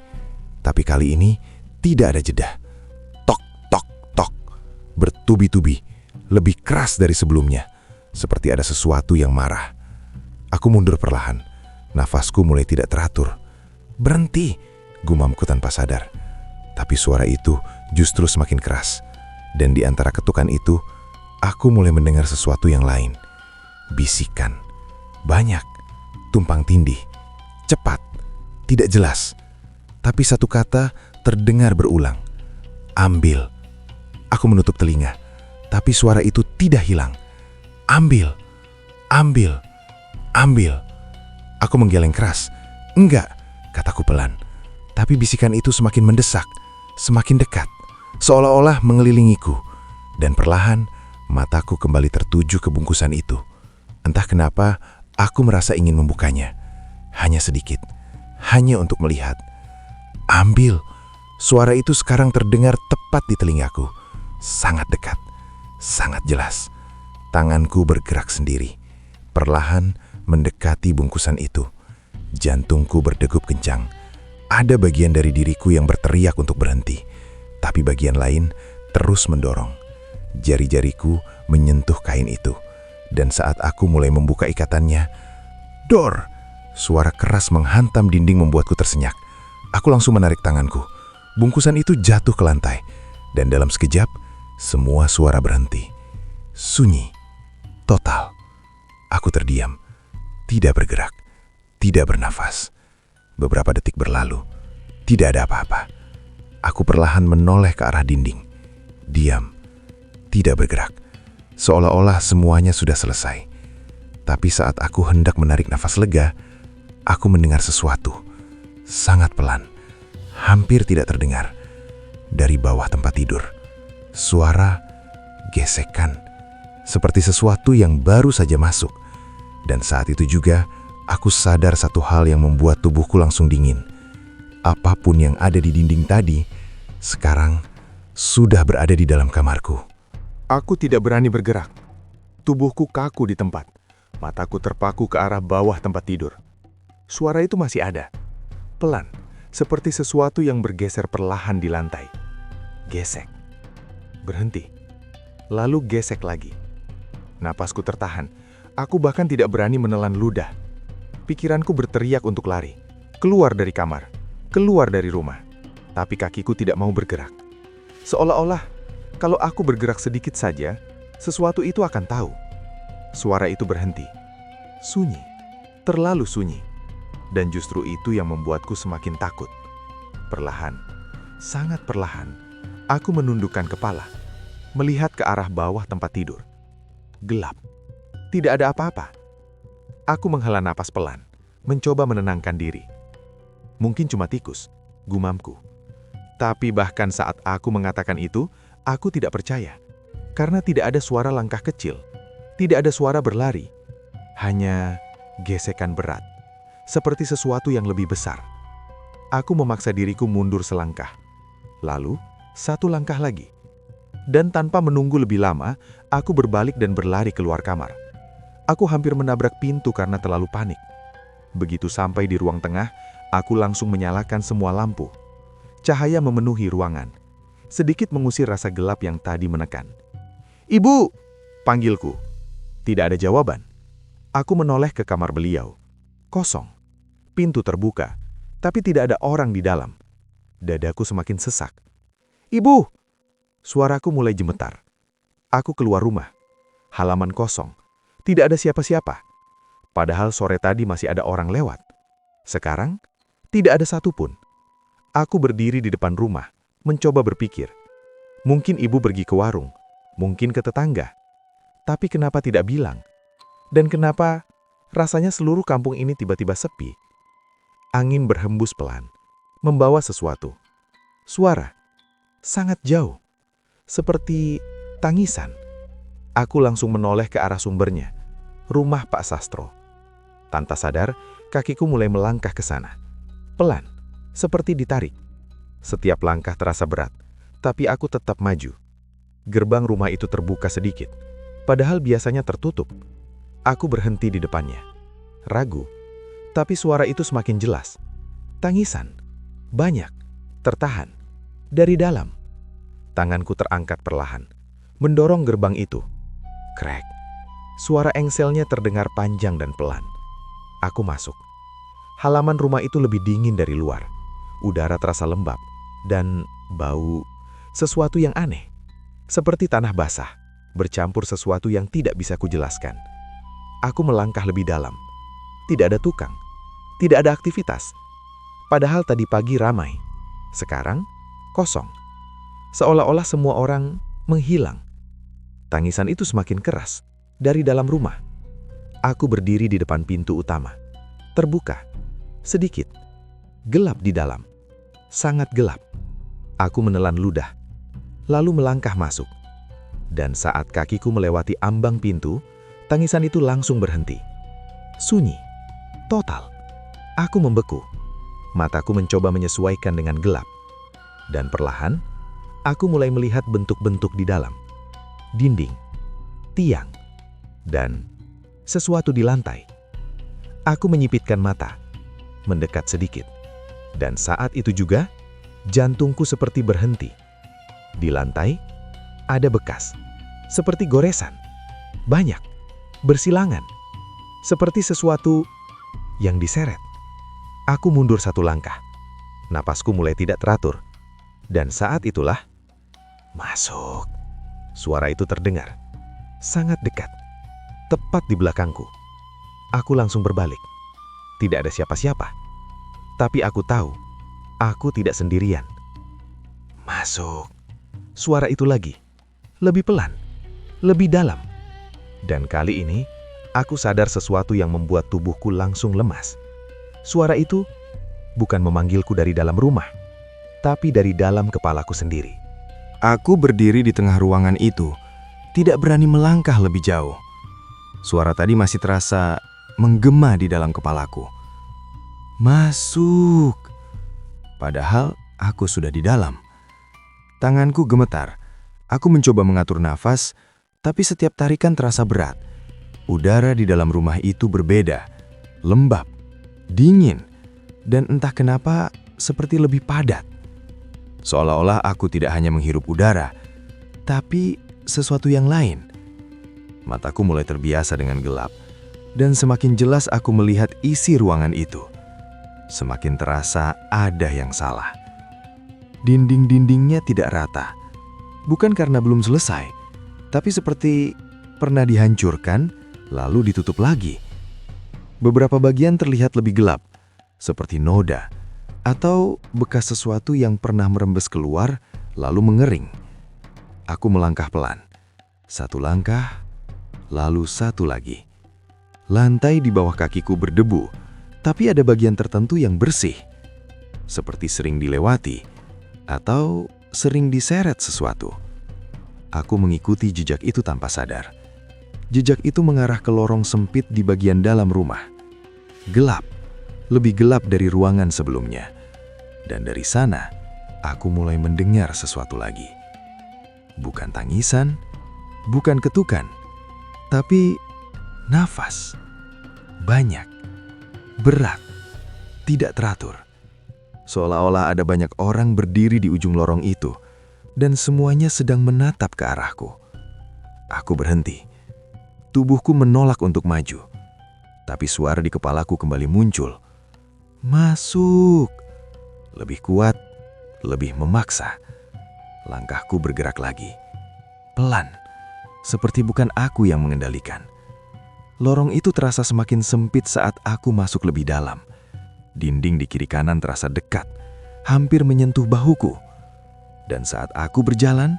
Tapi kali ini tidak ada jeda. Tok, tok, tok. Bertubi-tubi. Lebih keras dari sebelumnya. Seperti ada sesuatu yang marah. Aku mundur perlahan. Nafasku mulai tidak teratur. Berhenti, gumamku tanpa sadar. Tapi suara itu justru semakin keras. Dan di antara ketukan itu, aku mulai mendengar sesuatu yang lain. Bisikan. Banyak. Tumpang tindih. Cepat. Tidak jelas. Tapi satu kata terdengar berulang. Ambil. Aku menutup telinga. Tapi suara itu tidak hilang. Ambil. Ambil. Ambil. Aku menggeleng keras. Enggak, kataku pelan. Tapi bisikan itu semakin mendesak. Semakin dekat. Seolah-olah mengelilingiku. Dan perlahan, mataku kembali tertuju ke bungkusan itu. Entah kenapa, aku merasa ingin membukanya. Hanya sedikit. Hanya untuk melihat. Ambil. Suara itu sekarang terdengar tepat di telingaku. Sangat dekat. Sangat jelas. Tanganku bergerak sendiri. Perlahan mendekati bungkusan itu. Jantungku berdegup kencang. Ada bagian dari diriku yang berteriak untuk berhenti. Tapi bagian lain terus mendorong. Jari-jariku menyentuh kain itu. Dan saat aku mulai membuka ikatannya, dor! Suara keras menghantam dinding membuatku tersenyak. Aku langsung menarik tanganku. Bungkusan itu jatuh ke lantai. Dan dalam sekejap, semua suara berhenti. Sunyi. Total. Aku terdiam. Tidak bergerak. Tidak bernafas. Beberapa detik berlalu. Tidak ada apa-apa. Aku perlahan menoleh ke arah dinding. Diam. Tidak bergerak. Seolah-olah semuanya sudah selesai. Tapi saat aku hendak menarik nafas lega, aku mendengar sesuatu. Sangat pelan. Hampir tidak terdengar. Dari bawah tempat tidur. Suara gesekan. Seperti sesuatu yang baru saja masuk. Dan saat itu juga, aku sadar satu hal yang membuat tubuhku langsung dingin. Apapun yang ada di dinding tadi, sekarang sudah berada di dalam kamarku. Aku tidak berani bergerak. Tubuhku kaku di tempat. Mataku terpaku ke arah bawah tempat tidur. Suara itu masih ada. Pelan, seperti sesuatu yang bergeser perlahan di lantai. Gesek. Berhenti. Lalu gesek lagi. Napasku tertahan. Aku bahkan tidak berani menelan ludah. Pikiranku berteriak untuk lari. Keluar dari kamar. Keluar dari rumah. Tapi kakiku tidak mau bergerak. Seolah-olah, kalau aku bergerak sedikit saja, sesuatu itu akan tahu. Suara itu berhenti. Sunyi. Terlalu sunyi. Dan justru itu yang membuatku semakin takut. Perlahan, sangat perlahan, aku menundukkan kepala, melihat ke arah bawah tempat tidur. Gelap. Tidak ada apa-apa. Aku menghela napas pelan, mencoba menenangkan diri. Mungkin cuma tikus, gumamku. Tapi bahkan saat aku mengatakan itu, aku tidak percaya. Karena tidak ada suara langkah kecil, tidak ada suara berlari. Hanya gesekan berat, seperti sesuatu yang lebih besar. Aku memaksa diriku mundur selangkah. Lalu, satu langkah lagi. Dan tanpa menunggu lebih lama, aku berbalik dan berlari keluar kamar. Aku hampir menabrak pintu karena terlalu panik. Begitu sampai di ruang tengah, aku langsung menyalakan semua lampu. Cahaya memenuhi ruangan, sedikit mengusir rasa gelap yang tadi menekan. "Ibu!" panggilku. Tidak ada jawaban. Aku menoleh ke kamar beliau. Kosong. Pintu terbuka, tapi tidak ada orang di dalam. Dadaku semakin sesak. "Ibu!" Suaraku mulai gemetar. Aku keluar rumah. Halaman kosong. Tidak ada siapa-siapa. Padahal sore tadi masih ada orang lewat. Sekarang, Tidak ada satupun. Aku berdiri di depan rumah, mencoba berpikir. Mungkin ibu pergi ke warung, mungkin ke tetangga. Tapi kenapa tidak bilang? Dan kenapa rasanya seluruh kampung ini tiba-tiba sepi? Angin berhembus pelan, membawa sesuatu. Suara, sangat jauh, seperti tangisan. Aku langsung menoleh ke arah sumbernya, rumah Pak Sastro. Tanpa sadar, kakiku mulai melangkah ke sana. Pelan, seperti ditarik. Setiap langkah terasa berat, tapi aku tetap maju. Gerbang rumah itu terbuka sedikit, padahal biasanya tertutup. Aku berhenti di depannya. Ragu, tapi suara itu semakin jelas. Tangisan, banyak, tertahan, dari dalam. Tanganku terangkat perlahan, mendorong gerbang itu. Krek, suara engselnya terdengar panjang dan pelan. Aku masuk. Halaman rumah itu lebih dingin dari luar. Udara terasa lembab, dan bau sesuatu yang aneh. Seperti tanah basah, bercampur sesuatu yang tidak bisa kujelaskan. Aku melangkah lebih dalam. Tidak ada tukang, tidak ada aktivitas. Padahal tadi pagi ramai. Sekarang, kosong. Seolah-olah semua orang menghilang. Tangisan itu semakin keras, dari dalam rumah. Aku berdiri di depan pintu utama. Terbuka, sedikit. Gelap di dalam. Sangat gelap. Aku menelan ludah, lalu melangkah masuk. Dan saat kakiku melewati ambang pintu, tangisan itu langsung berhenti. Sunyi. Total. Aku membeku. Mataku mencoba menyesuaikan dengan gelap. Dan perlahan, aku mulai melihat bentuk-bentuk di dalam. Dinding, tiang, dan sesuatu di lantai. Aku menyipitkan mata, mendekat sedikit. Dan saat itu juga, jantungku seperti berhenti. Di lantai, ada bekas, seperti goresan. Banyak, bersilangan. Seperti sesuatu yang diseret. Aku mundur satu langkah. Napasku mulai tidak teratur. Dan saat itulah, masuk. Suara itu terdengar. Sangat dekat. Tepat di belakangku. Aku langsung berbalik. Tidak ada siapa-siapa. Tapi aku tahu, aku tidak sendirian. Masuk. Suara itu lagi. Lebih pelan. Lebih dalam. Dan kali ini, aku sadar sesuatu yang membuat tubuhku langsung lemas. Suara itu bukan memanggilku dari dalam rumah, tapi dari dalam kepalaku sendiri. Aku berdiri di tengah ruangan itu, tidak berani melangkah lebih jauh. Suara tadi masih terasa menggema di dalam kepalaku. Masuk. Padahal aku sudah di dalam. Tanganku gemetar. Aku mencoba mengatur nafas, tapi setiap tarikan terasa berat. Udara di dalam rumah itu berbeda, lembab, dingin, dan entah kenapa seperti lebih padat. Seolah-olah aku tidak hanya menghirup udara, tapi sesuatu yang lain. Mataku mulai terbiasa dengan gelap, dan semakin jelas aku melihat isi ruangan itu. Semakin terasa ada yang salah. Dinding-dindingnya tidak rata, bukan karena belum selesai, tapi seperti pernah dihancurkan, lalu ditutup lagi. Beberapa bagian terlihat lebih gelap, seperti noda, atau bekas sesuatu yang pernah merembes keluar, lalu mengering. Aku melangkah pelan. Satu langkah, lalu satu lagi. Lantai di bawah kakiku berdebu, tapi ada bagian tertentu yang bersih, seperti sering dilewati, atau sering diseret sesuatu. Aku mengikuti jejak itu tanpa sadar. Jejak itu mengarah ke lorong sempit di bagian dalam rumah. Gelap, lebih gelap dari ruangan sebelumnya. Dan dari sana, aku mulai mendengar sesuatu lagi. Bukan tangisan, bukan ketukan, tapi nafas. Banyak, berat, tidak teratur. Seolah-olah ada banyak orang berdiri di ujung lorong itu, dan semuanya sedang menatap ke arahku. Aku berhenti. Tubuhku menolak untuk maju. Tapi suara di kepalaku kembali muncul. Masuk. Lebih kuat, lebih memaksa. Langkahku bergerak lagi. Pelan, seperti bukan aku yang mengendalikan. Lorong itu terasa semakin sempit saat aku masuk lebih dalam. Dinding di kiri kanan terasa dekat, hampir menyentuh bahuku. Dan saat aku berjalan,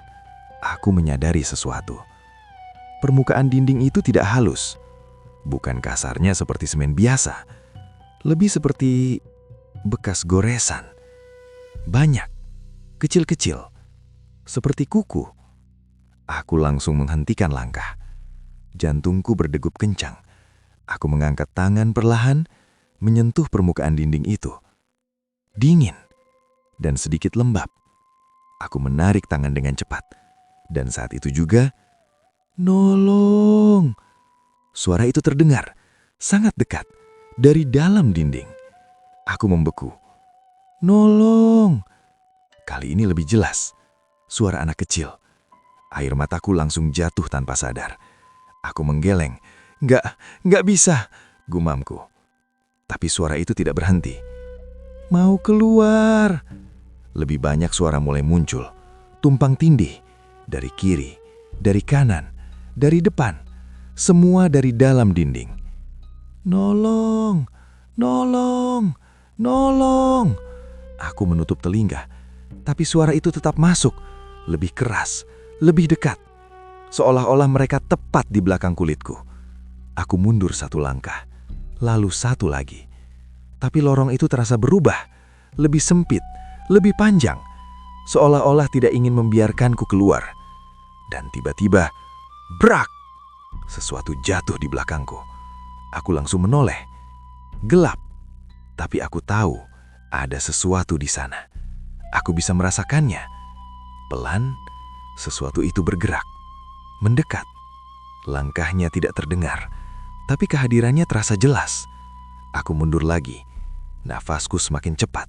aku menyadari sesuatu. Permukaan dinding itu tidak halus. Bukan kasarnya seperti semen biasa. Lebih seperti bekas goresan. Banyak, kecil-kecil, seperti kuku. Aku langsung menghentikan langkah. Jantungku berdegup kencang. Aku mengangkat tangan perlahan, menyentuh permukaan dinding itu. Dingin dan sedikit lembab. Aku menarik tangan dengan cepat. Dan saat itu juga, "Nolong!" Suara itu terdengar, sangat dekat, dari dalam dinding. Aku membeku. "Nolong!" Kali ini lebih jelas, suara anak kecil. Air mataku langsung jatuh tanpa sadar. Aku menggeleng. Nggak bisa," gumamku. Tapi suara itu tidak berhenti. "Mau keluar!" Lebih banyak suara mulai muncul, tumpang tindih, dari kiri, dari kanan, dari depan, semua dari dalam dinding. "Nolong! Nolong! Nolong!" Aku menutup telinga, tapi suara itu tetap masuk, lebih keras, lebih dekat. Seolah-olah mereka tepat di belakang kulitku. Aku mundur satu langkah, lalu satu lagi. Tapi lorong itu terasa berubah, lebih sempit, lebih panjang, seolah-olah tidak ingin membiarkanku keluar. Dan tiba-tiba, brak! Sesuatu jatuh di belakangku. Aku langsung menoleh. Gelap, tapi aku tahu ada sesuatu di sana. Aku bisa merasakannya. Pelan, sesuatu itu bergerak, mendekat. Langkahnya tidak terdengar, tapi kehadirannya terasa jelas. Aku mundur lagi. Nafasku semakin cepat.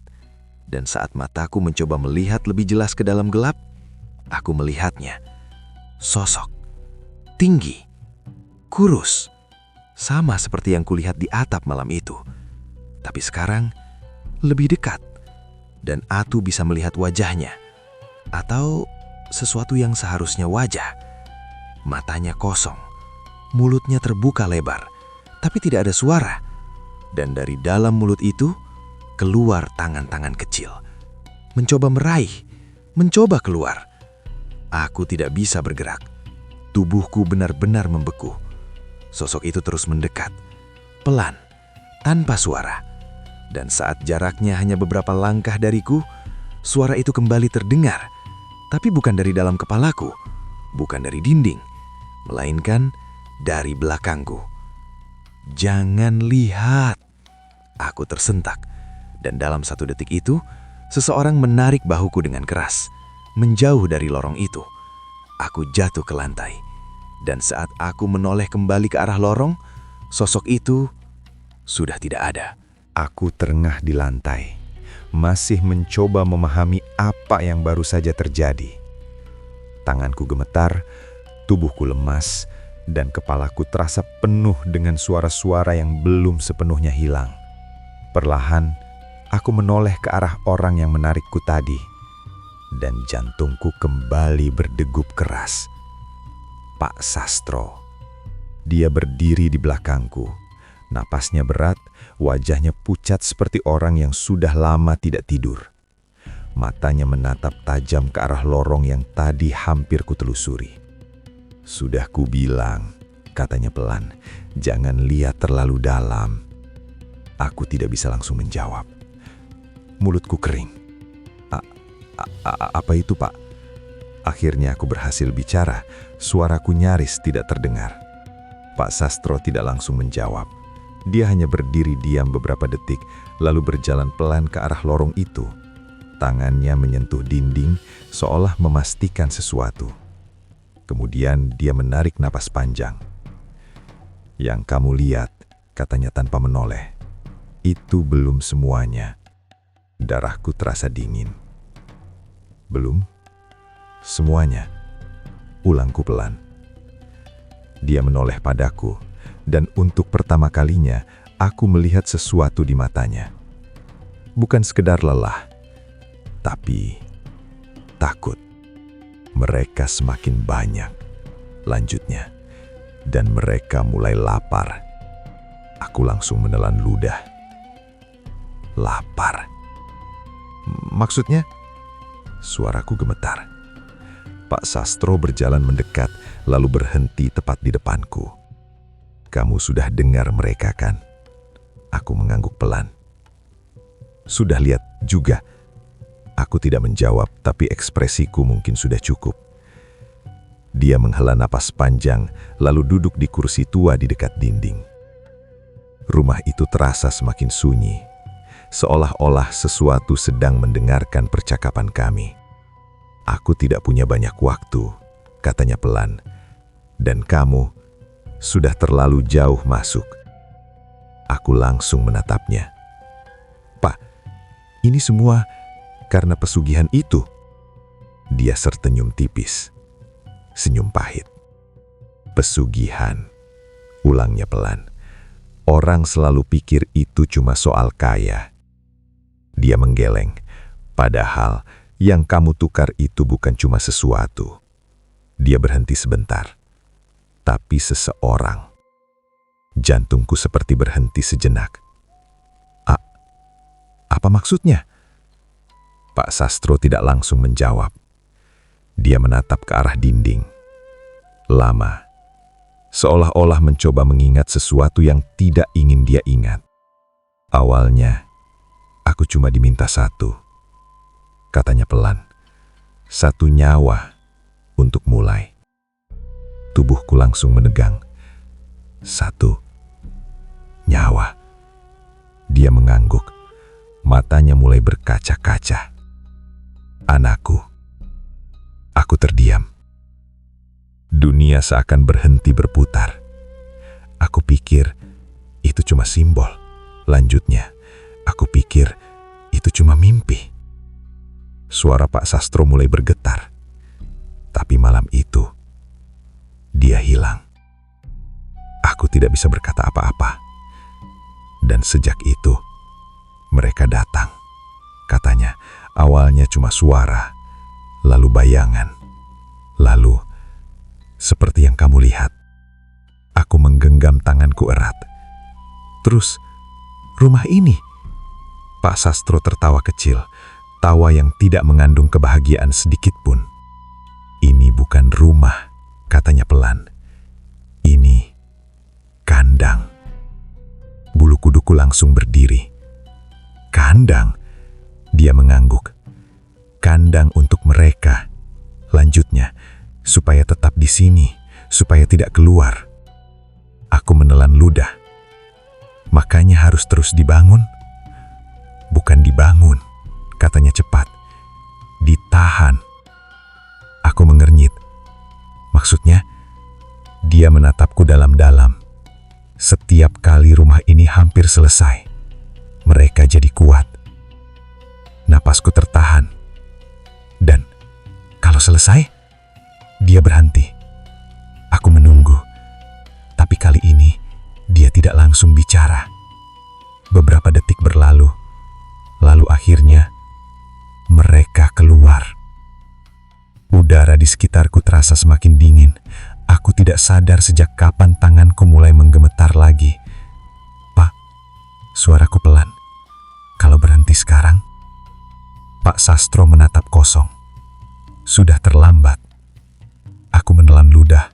Dan saat mataku mencoba melihat lebih jelas ke dalam gelap, aku melihatnya. Sosok. Tinggi. Kurus. Sama seperti yang kulihat di atap malam itu. Tapi sekarang, lebih dekat. Dan aku bisa melihat wajahnya. Atau sesuatu yang seharusnya wajah. Matanya kosong. Mulutnya terbuka lebar. Tapi tidak ada suara. Dan dari dalam mulut itu, keluar tangan-tangan kecil. Mencoba meraih, mencoba keluar. Aku tidak bisa bergerak. Tubuhku benar-benar membeku. Sosok itu terus mendekat, pelan, tanpa suara. Dan saat jaraknya hanya beberapa langkah dariku, suara itu kembali terdengar. Tapi bukan dari dalam kepalaku, bukan dari dinding, melainkan dari belakangku. "Jangan lihat!" Aku tersentak. Dan dalam satu detik itu, seseorang menarik bahuku dengan keras, menjauh dari lorong itu. Aku jatuh ke lantai. Dan saat aku menoleh kembali ke arah lorong, sosok itu sudah tidak ada. Aku terengah di lantai, masih mencoba memahami apa yang baru saja terjadi. Tanganku gemetar, tubuhku lemas, dan kepalaku terasa penuh dengan suara-suara yang belum sepenuhnya hilang. Perlahan, aku menoleh ke arah orang yang menarikku tadi, dan jantungku kembali berdegup keras. Pak Sastro. Dia berdiri di belakangku. Napasnya berat, wajahnya pucat seperti orang yang sudah lama tidak tidur. Matanya menatap tajam ke arah lorong yang tadi hampir kutelusuri. "Sudah kubilang," katanya pelan, "jangan lihat terlalu dalam." Aku tidak bisa langsung menjawab. Mulutku kering. Apa itu, Pak?" Akhirnya aku berhasil bicara, suaraku nyaris tidak terdengar. Pak Sastro tidak langsung menjawab. Dia hanya berdiri diam beberapa detik, lalu berjalan pelan ke arah lorong itu. Tangannya menyentuh dinding, seolah memastikan sesuatu. Kemudian dia menarik napas panjang. "Yang kamu lihat," katanya tanpa menoleh, "itu belum semuanya." Darahku terasa dingin. "Belum semuanya," ulangku pelan. Dia menoleh padaku, dan untuk pertama kalinya aku melihat sesuatu di matanya. Bukan sekedar lelah, tapi takut. "Mereka semakin banyak," lanjutnya, "dan mereka mulai lapar." Aku langsung menelan ludah. Lapar. Maksudnya? Suaraku gemetar. Pak Sastro berjalan mendekat, lalu berhenti tepat di depanku. Kamu sudah dengar mereka kan? Aku mengangguk pelan. Sudah lihat juga. Aku tidak menjawab, tapi ekspresiku mungkin sudah cukup. Dia menghela napas panjang, lalu duduk di kursi tua di dekat dinding. Rumah itu terasa semakin sunyi, seolah-olah sesuatu sedang mendengarkan percakapan kami. Aku tidak punya banyak waktu, katanya pelan, dan kamu sudah terlalu jauh masuk. Aku langsung menatapnya. Pak, ini semua karena pesugihan itu. Dia tersenyum tipis. Senyum pahit. Pesugihan, ulangnya pelan. Orang selalu pikir itu cuma soal kaya. Dia menggeleng, padahal yang kamu tukar itu bukan cuma sesuatu. Dia berhenti sebentar, tapi seseorang. Jantungku seperti berhenti sejenak. Apa maksudnya? Pak Sastro tidak langsung menjawab. Dia menatap ke arah dinding. Lama, seolah-olah mencoba mengingat sesuatu yang tidak ingin dia ingat. Awalnya, aku cuma diminta satu, katanya pelan. Satu nyawa untuk mulai. Tubuhku langsung menegang. Satu nyawa. Dia mengangguk. Matanya mulai berkaca-kaca. Anakku. Aku terdiam. Dunia seakan berhenti berputar. Aku pikir itu cuma simbol. Lanjutnya, aku pikir itu cuma mimpi. Suara Pak Sastro mulai bergetar. Tapi malam itu, dia hilang. Aku tidak bisa berkata apa-apa. Dan sejak itu, mereka datang. Katanya, awalnya cuma suara, lalu bayangan, lalu seperti yang kamu lihat. Aku menggenggam tanganku erat. Terus, rumah ini. Pak Sastro tertawa kecil, tawa yang tidak mengandung kebahagiaan sedikit pun. Ini bukan rumah, katanya pelan. Ini kandang. Bulu kuduku langsung berdiri. Kandang? Dia mengangguk. Kandang untuk mereka. Lanjutnya, supaya tetap di sini, supaya tidak keluar. Aku menelan ludah. Makanya harus terus dibangun? Bukan dibangun, katanya cepat. Ditahan. Aku mengernyit. Maksudnya, dia menatapku dalam-dalam. Setiap kali rumah ini hampir selesai, mereka jadi kuat. Napasku tertahan. Dan kalau selesai, dia berhenti. Aku menunggu. Tapi kali ini, dia tidak langsung bicara. Beberapa detik berlalu. Lalu akhirnya, mereka keluar. Udara di sekitarku terasa semakin dingin. Aku tidak sadar sejak kapan tanganku mulai menggemetar lagi. Pak, suaraku pelan. Kalau berhenti sekarang? Pak Sastro menatap kosong. Sudah terlambat. Aku menelan ludah.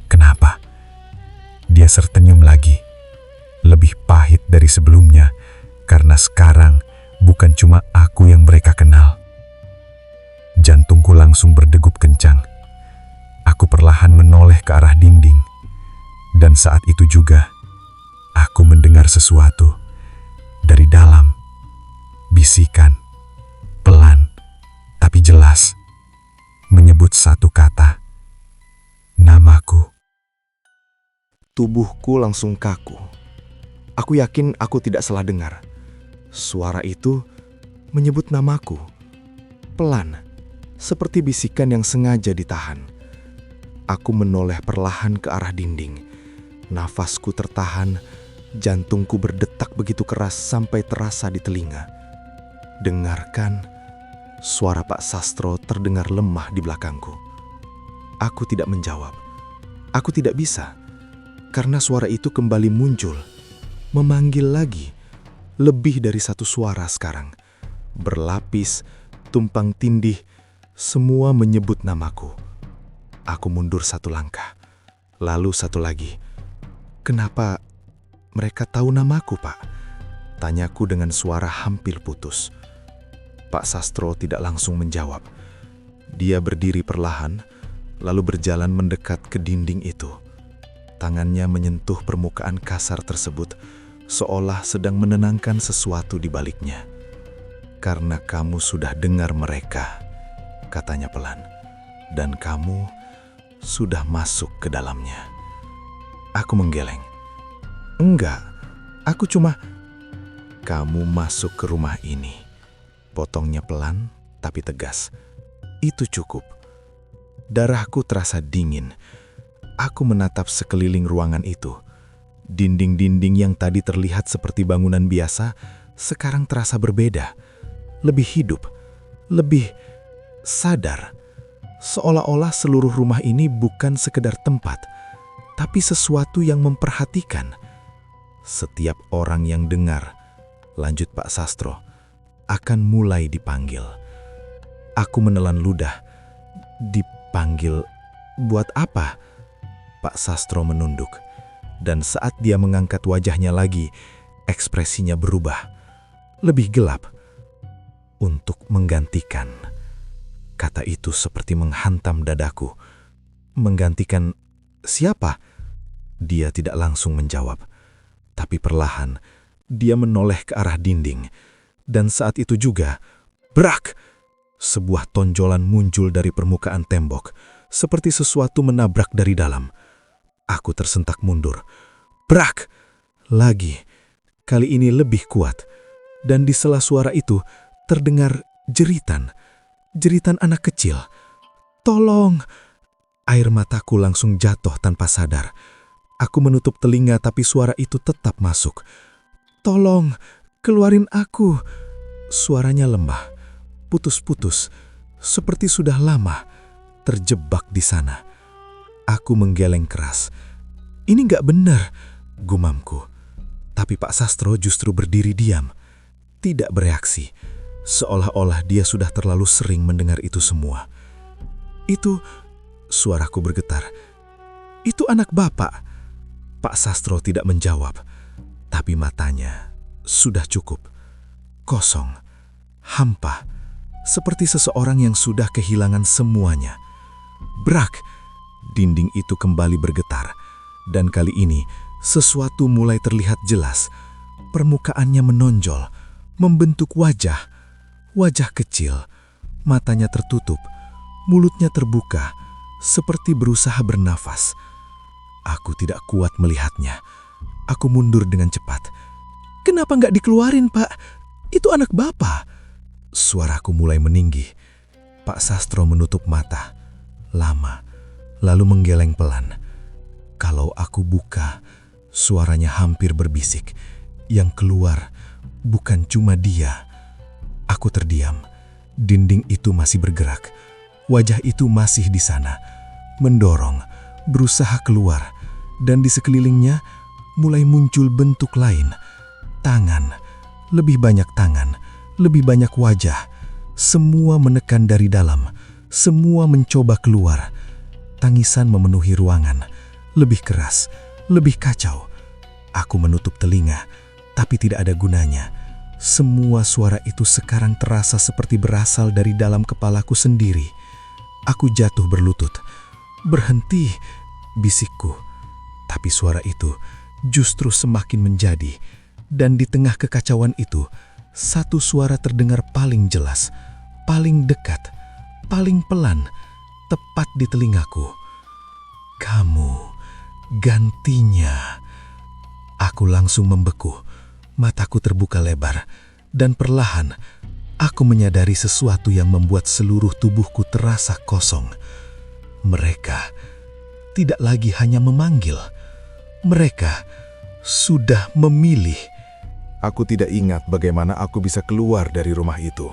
Kenapa? Dia tersenyum lagi. Lebih pahit dari sebelumnya, karena sekarang bukan cuma aku yang mereka kenal. Jantungku langsung berdegup kencang. Aku perlahan menoleh ke arah dinding. Dan saat itu juga, aku mendengar sesuatu. Dari dalam, bisikan, pelan, tapi jelas, menyebut satu kata. Namaku. Tubuhku langsung kaku. Aku yakin aku tidak salah dengar. Suara itu menyebut namaku. Pelan, seperti bisikan yang sengaja ditahan. Aku menoleh perlahan ke arah dinding. Nafasku tertahan, jantungku berdetak begitu keras sampai terasa di telinga. Dengarkan, suara Pak Sastro terdengar lemah di belakangku. Aku tidak menjawab. Aku tidak bisa, karena suara itu kembali muncul, memanggil lagi, Lebih dari satu suara sekarang. Berlapis, tumpang tindih, semua menyebut namaku. Aku mundur satu langkah, lalu satu lagi. Kenapa mereka tahu namaku, Pak? Tanyaku dengan suara hampir putus. Pak Sastro tidak langsung menjawab. Dia berdiri perlahan, lalu berjalan mendekat ke dinding itu. Tangannya menyentuh permukaan kasar tersebut, seolah sedang menenangkan sesuatu di baliknya. Karena kamu sudah dengar mereka, katanya pelan, dan kamu sudah masuk ke dalamnya. Aku menggeleng. Enggak, aku cuma... Kamu masuk ke rumah ini. Potongnya pelan tapi tegas. Itu cukup. Darahku terasa dingin. Aku menatap sekeliling ruangan itu. Dinding-dinding yang tadi terlihat seperti bangunan biasa, sekarang terasa berbeda. Lebih hidup, lebih sadar. Seolah-olah seluruh rumah ini bukan sekedar tempat, tapi sesuatu yang memperhatikan. Setiap orang yang dengar, lanjut Pak Sastro, akan mulai dipanggil. Aku menelan ludah. Dipanggil buat apa? Pak Sastro menunduk. Dan saat dia mengangkat wajahnya lagi, ekspresinya berubah. Lebih gelap. Untuk menggantikan. Kata itu seperti menghantam dadaku. Menggantikan siapa? Dia tidak langsung menjawab. Tapi perlahan, dia menoleh ke arah dinding. Dan saat itu juga, brak! Sebuah tonjolan muncul dari permukaan tembok, seperti sesuatu menabrak dari dalam. Aku tersentak mundur. Brak! Lagi. Kali ini lebih kuat. Dan di sela suara itu, terdengar jeritan. Jeritan anak kecil. Tolong! Air mataku langsung jatuh tanpa sadar. Aku menutup telinga tapi suara itu tetap masuk. Tolong, keluarin aku. Suaranya lemah, putus-putus, seperti sudah lama terjebak di sana. Aku menggeleng keras. Ini gak benar, gumamku. Tapi Pak Sastro justru berdiri diam, tidak bereaksi, seolah-olah dia sudah terlalu sering mendengar itu semua. Itu, suaraku bergetar. Itu anak Bapak. Pak Sastro tidak menjawab, tapi matanya sudah cukup. Kosong, hampa, seperti seseorang yang sudah kehilangan semuanya. Brak! Dinding itu kembali bergetar, dan kali ini sesuatu mulai terlihat jelas. Permukaannya menonjol, membentuk wajah. Wajah kecil, matanya tertutup, mulutnya terbuka, seperti berusaha bernafas. Aku tidak kuat melihatnya. Aku mundur dengan cepat. Kenapa nggak dikeluarin, Pak? Itu anak Bapak. Suaraku mulai meninggi. Pak Sastro menutup mata, lama, lalu menggeleng pelan. Kalau aku buka, suaranya hampir berbisik. Yang keluar bukan cuma dia. Aku terdiam. Dinding itu masih bergerak. Wajah itu masih di sana, mendorong, berusaha keluar. Dan di sekelilingnya mulai muncul bentuk lain. Tangan, lebih banyak tangan, lebih banyak wajah. Semua menekan dari dalam, semua mencoba keluar. Tangisan memenuhi ruangan, lebih keras, lebih kacau. Aku menutup telinga, tapi tidak ada gunanya. Semua suara itu sekarang terasa seperti berasal dari dalam kepalaku sendiri. Aku jatuh berlutut. Berhenti, bisikku. Tapi suara itu justru semakin menjadi. Dan di tengah kekacauan itu, satu suara terdengar paling jelas, paling dekat, paling pelan, tepat di telingaku. Kamu, gantinya. Aku langsung membeku, mataku terbuka lebar, dan perlahan aku menyadari sesuatu yang membuat seluruh tubuhku terasa kosong. Mereka tidak lagi hanya memanggil, mereka sudah memilih. Aku tidak ingat bagaimana aku bisa keluar dari rumah itu.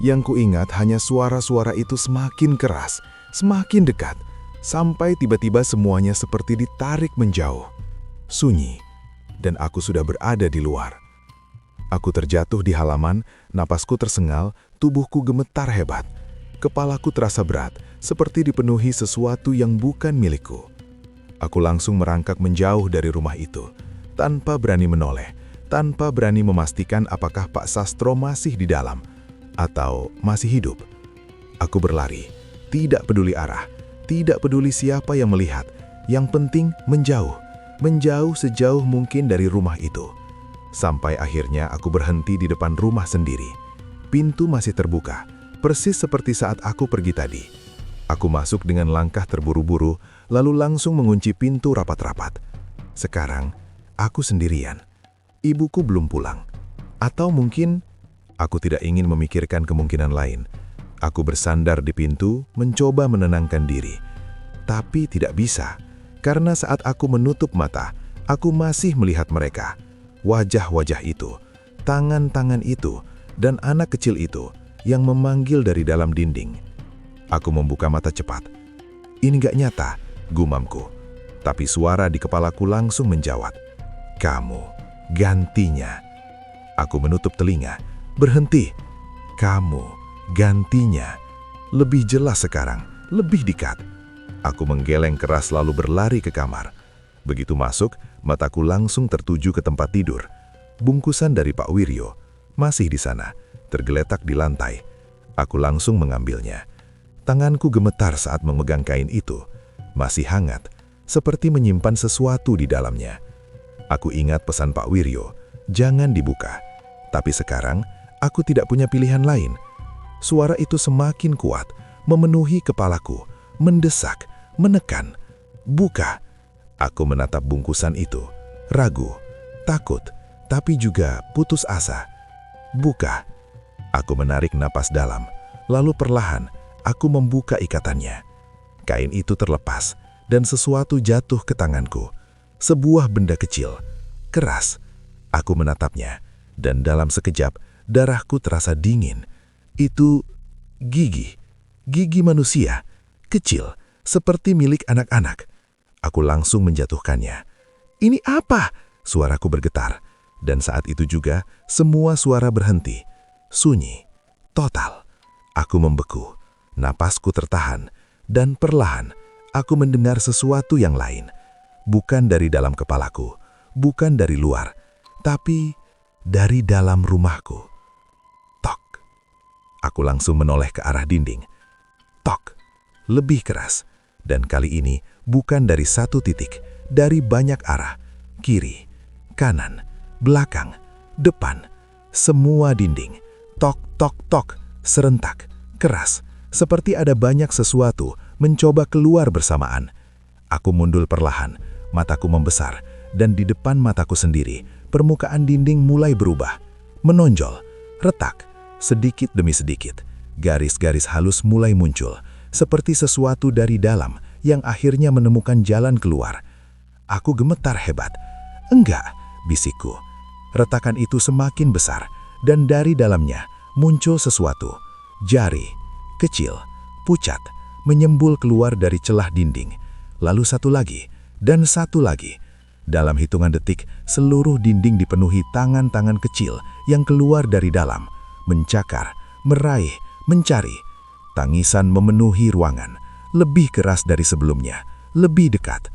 Yang kuingat hanya suara-suara itu semakin keras, semakin dekat, sampai tiba-tiba semuanya seperti ditarik menjauh. Sunyi, dan aku sudah berada di luar. Aku terjatuh di halaman, napasku tersengal, tubuhku gemetar hebat. Kepalaku terasa berat, seperti dipenuhi sesuatu yang bukan milikku. Aku langsung merangkak menjauh dari rumah itu, tanpa berani menoleh, tanpa berani memastikan apakah Pak Sastro masih di dalam, atau masih hidup. Aku berlari, tidak peduli arah, tidak peduli siapa yang melihat. Yang penting menjauh sejauh mungkin dari rumah itu. Sampai akhirnya aku berhenti di depan rumah sendiri. Pintu masih terbuka, persis seperti saat aku pergi tadi. Aku masuk dengan langkah terburu-buru, lalu langsung mengunci pintu rapat-rapat. Sekarang, aku sendirian. Ibuku belum pulang. Atau mungkin, aku tidak ingin memikirkan kemungkinan lain. Aku bersandar di pintu, mencoba menenangkan diri. Tapi tidak bisa, karena saat aku menutup mata, aku masih melihat mereka. Wajah-wajah itu, tangan-tangan itu, dan anak kecil itu yang memanggil dari dalam dinding. Aku membuka mata cepat. Ini gak nyata, gumamku. Tapi suara di kepalaku langsung menjawab. Kamu, gantinya. Aku menutup telinga. Berhenti. Kamu, gantinya. Lebih jelas sekarang, lebih dekat. Aku menggeleng keras lalu berlari ke kamar. Begitu masuk, mataku langsung tertuju ke tempat tidur. Bungkusan dari Pak Wiryo masih di sana, tergeletak di lantai. Aku langsung mengambilnya. Tanganku gemetar saat memegang kain itu. Masih hangat, seperti menyimpan sesuatu di dalamnya. Aku ingat pesan Pak Wiryo, jangan dibuka. Tapi sekarang, aku tidak punya pilihan lain. Suara itu semakin kuat, memenuhi kepalaku, mendesak, menekan. Buka. Aku menatap bungkusan itu, ragu, takut, tapi juga putus asa. Buka. Aku menarik napas dalam, lalu perlahan aku membuka ikatannya. Kain itu terlepas, dan sesuatu jatuh ke tanganku. Sebuah benda kecil, keras. Aku menatapnya, dan dalam sekejap, darahku terasa dingin. Itu gigi. Gigi manusia, kecil, seperti milik anak-anak. Aku langsung menjatuhkannya. Ini apa? Suaraku bergetar. Dan saat itu juga, semua suara berhenti. Sunyi. Total. Aku membeku. Napasku tertahan. Dan perlahan, aku mendengar sesuatu yang lain. Bukan dari dalam kepalaku. Bukan dari luar. Tapi dari dalam rumahku. Tok. Aku langsung menoleh ke arah dinding. Tok. Lebih keras. Dan kali ini bukan dari satu titik, dari banyak arah. Kiri, kanan, belakang, depan. Semua dinding. Tok, tok, tok. Serentak, keras. Seperti ada banyak sesuatu mencoba keluar bersamaan. Aku mundur perlahan, mataku membesar. Dan di depan mataku sendiri, permukaan dinding mulai berubah. Menonjol, retak, sedikit demi sedikit. Garis-garis halus mulai muncul. Seperti sesuatu dari dalam yang akhirnya menemukan jalan keluar. Aku gemetar hebat. Enggak, bisikku. Retakan itu semakin besar, dan dari dalamnya muncul sesuatu. Jari, kecil, pucat, menyembul keluar dari celah dinding. Lalu satu lagi, dan satu lagi. Dalam hitungan detik, seluruh dinding dipenuhi tangan-tangan kecil yang keluar dari dalam. Mencakar, meraih, mencari. Tangisan memenuhi ruangan, lebih keras dari sebelumnya, lebih dekat.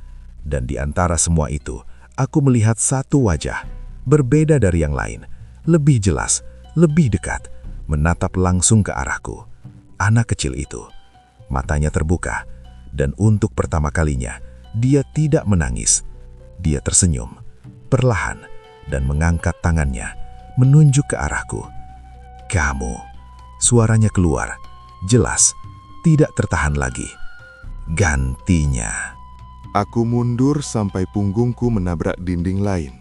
Dan di antara semua itu, aku melihat satu wajah, berbeda dari yang lain, lebih jelas, lebih dekat, menatap langsung ke arahku. Anak kecil itu, matanya terbuka, dan untuk pertama kalinya, dia tidak menangis. Dia tersenyum, perlahan, dan mengangkat tangannya, menunjuk ke arahku. Kamu, suaranya keluar. Jelas, tidak tertahan lagi. Gantinya. Aku mundur sampai punggungku menabrak dinding lain.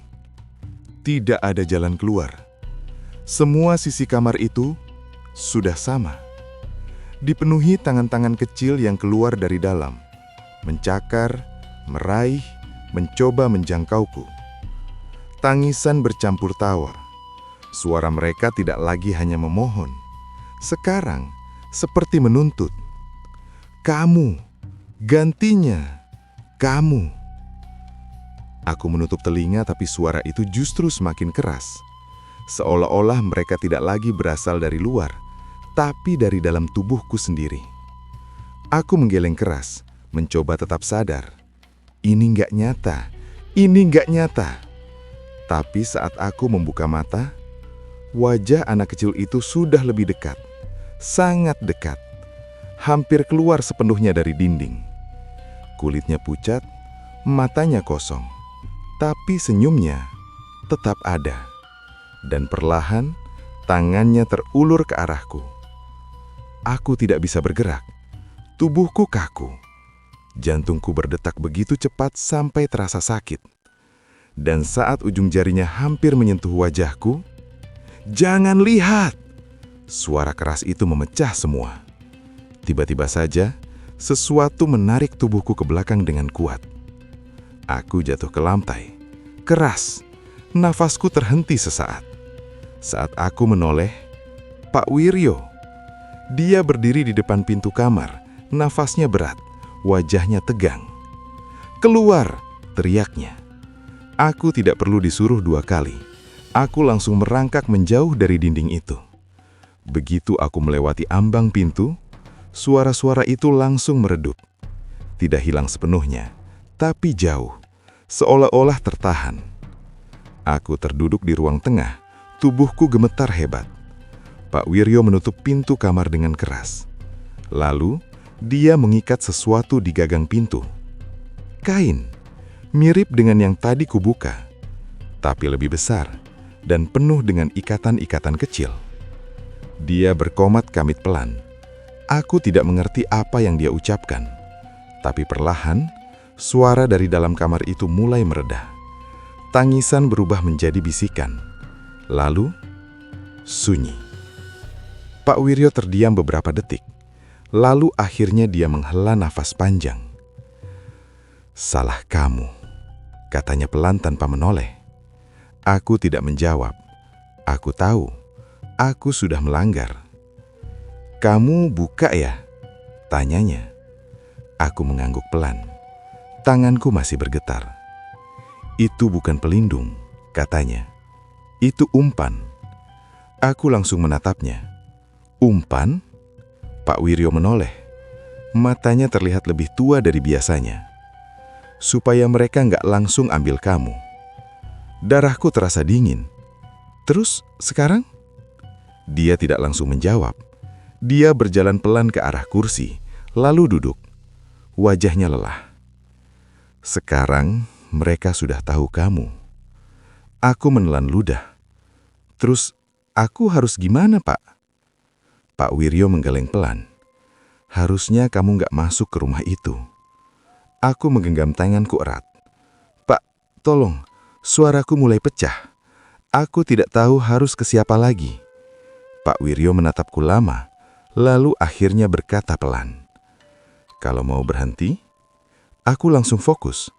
Tidak ada jalan keluar. Semua sisi kamar itu sudah sama. Dipenuhi tangan-tangan kecil yang keluar dari dalam. Mencakar, meraih, mencoba menjangkauku. Tangisan bercampur tawa. Suara mereka tidak lagi hanya memohon. Sekarang, seperti menuntut. Kamu, gantinya, kamu. Aku menutup telinga tapi suara itu justru semakin keras. seolah-olah mereka tidak lagi berasal dari luar, tapi dari dalam tubuhku sendiri. Aku menggeleng keras, mencoba tetap sadar. Ini nggak nyata, ini nggak nyata. Tapi saat aku membuka mata, wajah anak kecil itu sudah lebih dekat, sangat dekat, hampir keluar sepenuhnya dari dinding. Kulitnya pucat, matanya kosong, tapi senyumnya tetap ada. Dan perlahan, tangannya terulur ke arahku. Aku tidak bisa bergerak, tubuhku kaku. Jantungku berdetak begitu cepat sampai terasa sakit. Dan saat ujung jarinya hampir menyentuh wajahku, "Jangan lihat!" Suara keras itu memecah semua. Tiba-tiba saja, sesuatu menarik tubuhku ke belakang dengan kuat. Aku jatuh ke lantai, keras. Nafasku terhenti sesaat. Saat aku menoleh, Pak Wiryo. Dia berdiri di depan pintu kamar, nafasnya berat, wajahnya tegang. "Keluar!" teriaknya. Aku tidak perlu disuruh 2 kali. Aku langsung merangkak menjauh dari dinding itu. Begitu aku melewati ambang pintu, suara-suara itu langsung meredup. Tidak hilang sepenuhnya, tapi jauh, seolah-olah tertahan. Aku terduduk di ruang tengah, tubuhku gemetar hebat. Pak Wiryo menutup pintu kamar dengan keras. Lalu, dia mengikat sesuatu di gagang pintu. Kain, mirip dengan yang tadi kubuka, tapi lebih besar dan penuh dengan ikatan-ikatan kecil. Dia berkomat kamit pelan. Aku tidak mengerti apa yang dia ucapkan, tapi perlahan, suara dari dalam kamar itu mulai mereda. Tangisan berubah menjadi bisikan. Lalu, sunyi. Pak Wiryo terdiam beberapa detik. Lalu akhirnya dia menghela nafas panjang. "Salah kamu," katanya pelan tanpa menoleh. Aku tidak menjawab. Aku tahu, aku sudah melanggar. "Kamu buka ya?" tanyanya. Aku mengangguk pelan. Tanganku masih bergetar. "Itu bukan pelindung," katanya. "Itu umpan." Aku langsung menatapnya. "Umpan?" Pak Wiryo menoleh. Matanya terlihat lebih tua dari biasanya. "Supaya mereka nggak langsung ambil kamu." Darahku terasa dingin. "Terus sekarang?" Dia tidak langsung menjawab. Dia berjalan pelan ke arah kursi, lalu duduk. Wajahnya lelah. "Sekarang mereka sudah tahu kamu." Aku menelan ludah. "Terus aku harus gimana, Pak?" Pak Wiryo menggeleng pelan. "Harusnya kamu nggak masuk ke rumah itu." Aku menggenggam tanganku erat. "Pak, tolong, suaraku mulai pecah. Aku tidak tahu harus ke siapa lagi." Pak Wiryo menatapku lama, lalu akhirnya berkata pelan, "Kalau mau berhenti?" Aku langsung fokus.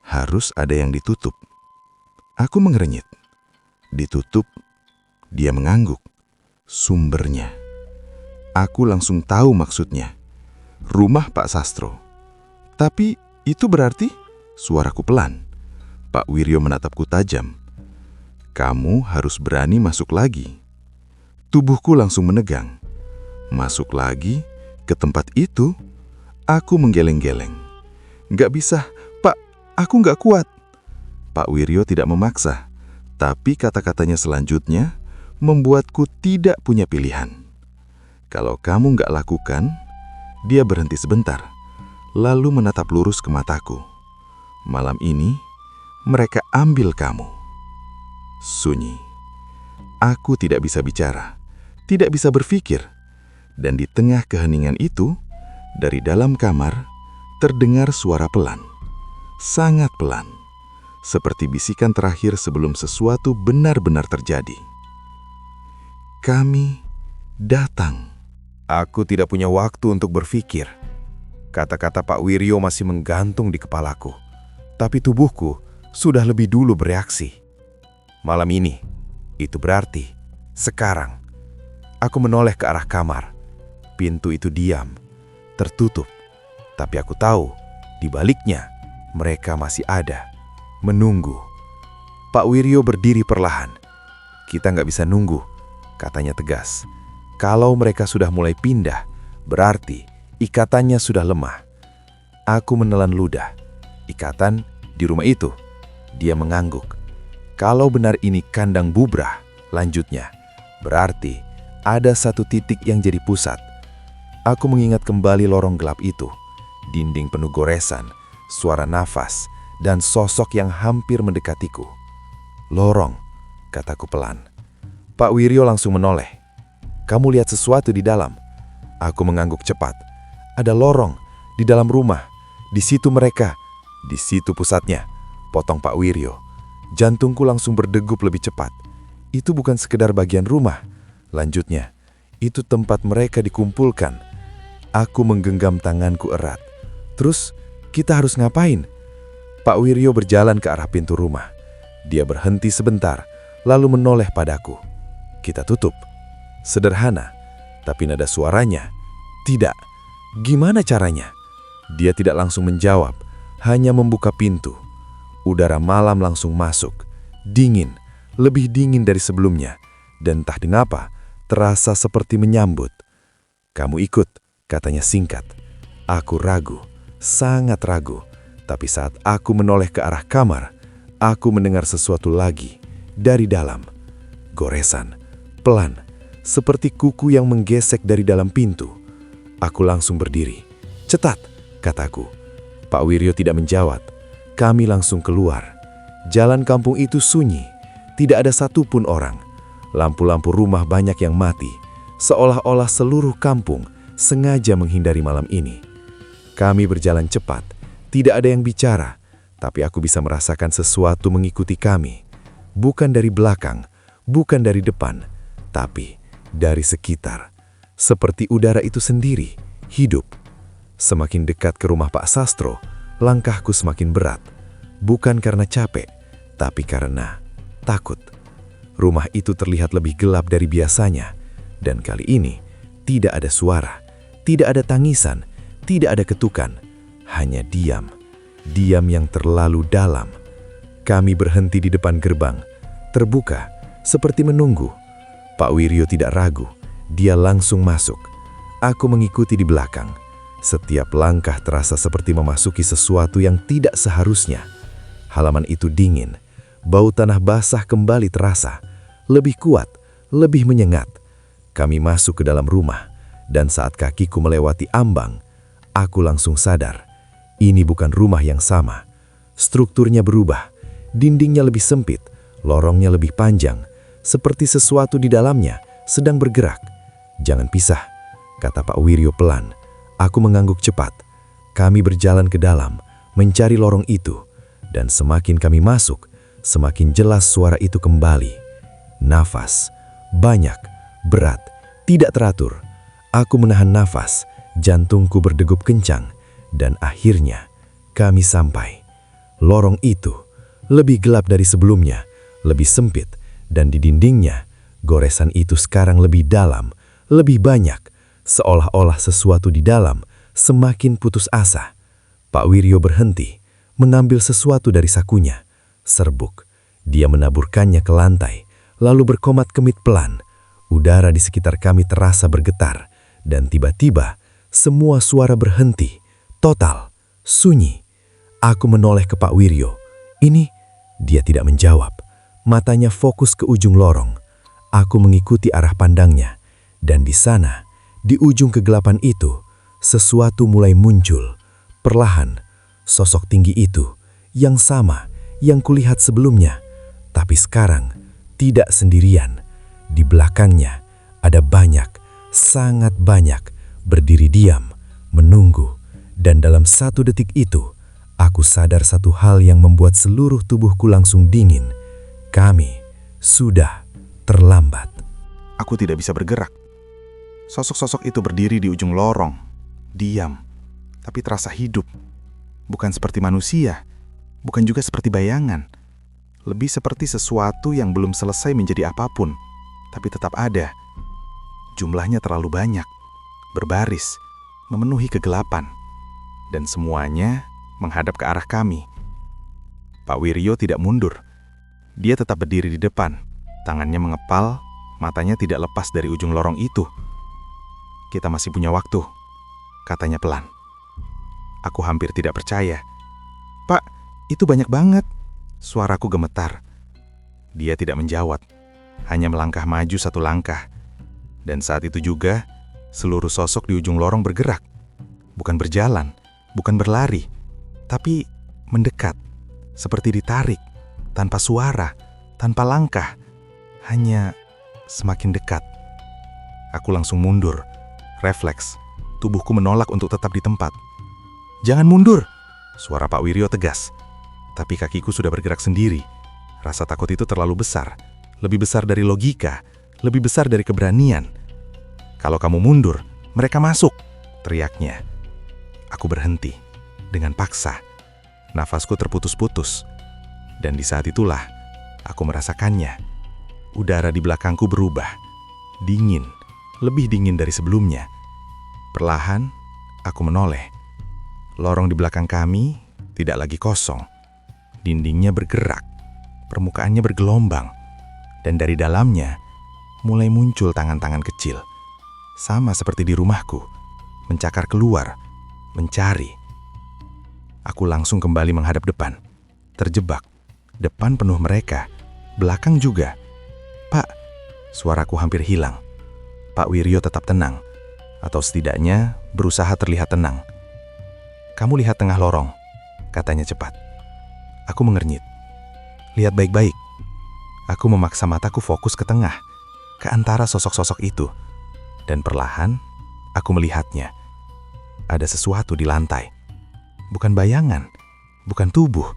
Harus ada yang ditutup. Aku mengerenyit. Ditutup. Dia mengangguk. Sumbernya. Aku langsung tahu maksudnya. Rumah Pak Sastro. "Tapi itu berarti?" Suaraku pelan. Pak Wiryo menatapku tajam. "Kamu harus berani masuk lagi." Tubuhku langsung menegang. Masuk lagi ke tempat itu? Aku menggeleng-geleng. "Nggak bisa, Pak. Aku nggak kuat." Pak Wiryo tidak memaksa, tapi kata-katanya selanjutnya membuatku tidak punya pilihan. "Kalau kamu nggak lakukan," dia berhenti sebentar, lalu menatap lurus ke mataku. "Malam ini, mereka ambil kamu." Sunyi. Aku tidak bisa bicara, tidak bisa berpikir. Dan di tengah keheningan itu, dari dalam kamar, terdengar suara pelan. Sangat pelan. Seperti bisikan terakhir sebelum sesuatu benar-benar terjadi. "Kami datang." Aku tidak punya waktu untuk berpikir. Kata-kata Pak Wiryo masih menggantung di kepalaku. Tapi tubuhku sudah lebih dulu bereaksi. Malam ini, itu berarti sekarang. Aku menoleh ke arah kamar. Pintu itu diam, tertutup. Tapi aku tahu, di baliknya, mereka masih ada, menunggu. Pak Wiryo berdiri perlahan. Kita nggak bisa nunggu, katanya tegas. Kalau mereka sudah mulai pindah, berarti ikatannya sudah lemah. Aku menelan ludah. Ikatan di rumah itu. Dia mengangguk. Kalau benar ini kandang bubrah, lanjutnya, berarti ada satu titik yang jadi pusat. Aku mengingat kembali lorong gelap itu. Dinding penuh goresan, suara nafas, dan sosok yang hampir mendekatiku. Lorong, kataku pelan. Pak Wiryo langsung menoleh. Kamu lihat sesuatu di dalam? Aku mengangguk cepat. Ada lorong di dalam rumah. Di situ mereka. Di situ pusatnya, potong Pak Wiryo. Jantungku langsung berdegup lebih cepat. Itu bukan sekedar bagian rumah. Lanjutnya, itu tempat mereka dikumpulkan. Aku menggenggam tanganku erat. Terus, kita harus ngapain? Pak Wiryo berjalan ke arah pintu rumah. Dia berhenti sebentar, lalu menoleh padaku. Kita tutup. Sederhana, tapi nada suaranya. Tidak. Gimana caranya? Dia tidak langsung menjawab, hanya membuka pintu. Udara malam langsung masuk. Dingin, lebih dingin dari sebelumnya. Dan entah mengapa, terasa seperti menyambut. Kamu ikut, katanya singkat. Aku ragu, sangat ragu. Tapi saat aku menoleh ke arah kamar, aku mendengar sesuatu lagi dari dalam. Goresan, pelan, seperti kuku yang menggesek dari dalam pintu. Aku langsung berdiri. Cetat, kataku. Pak Wiryo tidak menjawab. Kami langsung keluar. Jalan kampung itu sunyi. Tidak ada satupun orang. Lampu-lampu rumah banyak yang mati. Seolah-olah seluruh kampung sengaja menghindari malam ini. Kami berjalan cepat. Tidak ada yang bicara, tapi aku bisa merasakan sesuatu mengikuti kami. Bukan dari belakang, bukan dari depan, tapi dari sekitar. Seperti udara itu sendiri, hidup. Semakin dekat ke rumah Pak Sastro, langkahku semakin berat. Bukan karena capek, tapi karena takut. Rumah itu terlihat lebih gelap dari biasanya, dan kali ini tidak ada suara, tidak ada tangisan, tidak ada ketukan. Hanya diam, diam yang terlalu dalam. Kami berhenti di depan gerbang, terbuka, seperti menunggu. Pak Wiryo tidak ragu, dia langsung masuk. Aku mengikuti di belakang. Setiap langkah terasa seperti memasuki sesuatu yang tidak seharusnya. Halaman itu dingin, bau tanah basah kembali terasa, lebih kuat, lebih menyengat. Kami masuk ke dalam rumah, dan saat kakiku melewati ambang, aku langsung sadar. Ini bukan rumah yang sama. Strukturnya berubah, dindingnya lebih sempit, lorongnya lebih panjang, seperti sesuatu di dalamnya sedang bergerak. Jangan pisah, kata Pak Wiryo pelan. Aku mengangguk cepat. Kami berjalan ke dalam, mencari lorong itu, dan semakin kami masuk, semakin jelas suara itu kembali. Nafas, banyak, berat, tidak teratur. Aku menahan nafas, jantungku berdegup kencang. Dan akhirnya, kami sampai. Lorong itu lebih gelap dari sebelumnya, lebih sempit, dan di dindingnya, goresan itu sekarang lebih dalam, lebih banyak, seolah-olah sesuatu di dalam semakin putus asa. Pak Wiryo berhenti, mengambil sesuatu dari sakunya. Serbuk. Dia menaburkannya ke lantai, lalu berkomat kemit pelan. Udara di sekitar kami terasa bergetar, dan tiba-tiba, semua suara berhenti. Total, sunyi. Aku menoleh ke Pak Wiryo. Ini, dia tidak menjawab. Matanya fokus ke ujung lorong. Aku mengikuti arah pandangnya. Dan di sana, di ujung kegelapan itu, sesuatu mulai muncul. Perlahan, sosok tinggi itu, yang sama, yang kulihat sebelumnya. Tapi sekarang, tidak sendirian. Di belakangnya, ada banyak, sangat banyak, berdiri diam, menunggu. Dan dalam 1 detik itu, aku sadar satu hal yang membuat seluruh tubuhku langsung dingin. Kami sudah terlambat. Aku tidak bisa bergerak. Sosok-sosok itu berdiri di ujung lorong, diam, tapi terasa hidup. Bukan seperti manusia, bukan juga seperti bayangan. Lebih seperti sesuatu yang belum selesai menjadi apapun, tapi tetap ada. Jumlahnya terlalu banyak, berbaris, memenuhi kegelapan. Dan semuanya menghadap ke arah kami. Pak Wiryo tidak mundur. Dia tetap berdiri di depan, Tangannya mengepal, matanya tidak lepas dari ujung lorong itu. "Kita masih punya waktu," katanya pelan. Aku hampir tidak percaya. "Pak, itu banyak banget." Suaraku gemetar. Dia tidak menjawab, hanya melangkah maju satu langkah. Dan saat itu juga, seluruh sosok di ujung lorong bergerak. Bukan berjalan, bukan berlari, tapi mendekat. Seperti ditarik, tanpa suara, tanpa langkah. Hanya semakin dekat. Aku langsung mundur. Refleks, tubuhku menolak untuk tetap di tempat. "Jangan mundur!" Suara Pak Wiryo tegas. Tapi kakiku sudah bergerak sendiri. Rasa takut itu terlalu besar. Lebih besar dari logika. Lebih besar dari keberanian. "Kalau kamu mundur, mereka masuk!" teriaknya. Aku berhenti. Dengan paksa. Nafasku terputus-putus. Dan di saat itulah, aku merasakannya. Udara di belakangku berubah. Dingin. Lebih dingin dari sebelumnya. Perlahan, aku menoleh. Lorong di belakang kami tidak lagi kosong. Dindingnya bergerak. Permukaannya bergelombang. Dan dari dalamnya, mulai muncul tangan-tangan kecil. Sama seperti di rumahku. Mencakar keluar. Mencari. Aku langsung kembali menghadap depan. Terjebak. Depan penuh mereka. Belakang juga. "Pak," suaraku hampir hilang. Pak Wiryo tetap tenang. Atau setidaknya berusaha terlihat tenang. "Kamu lihat tengah lorong," katanya cepat. Aku mengernyit. "Lihat baik-baik." Aku memaksa mataku fokus ke tengah. Ke antara sosok-sosok itu. Dan perlahan, aku melihatnya. Ada sesuatu di lantai. Bukan bayangan, bukan tubuh,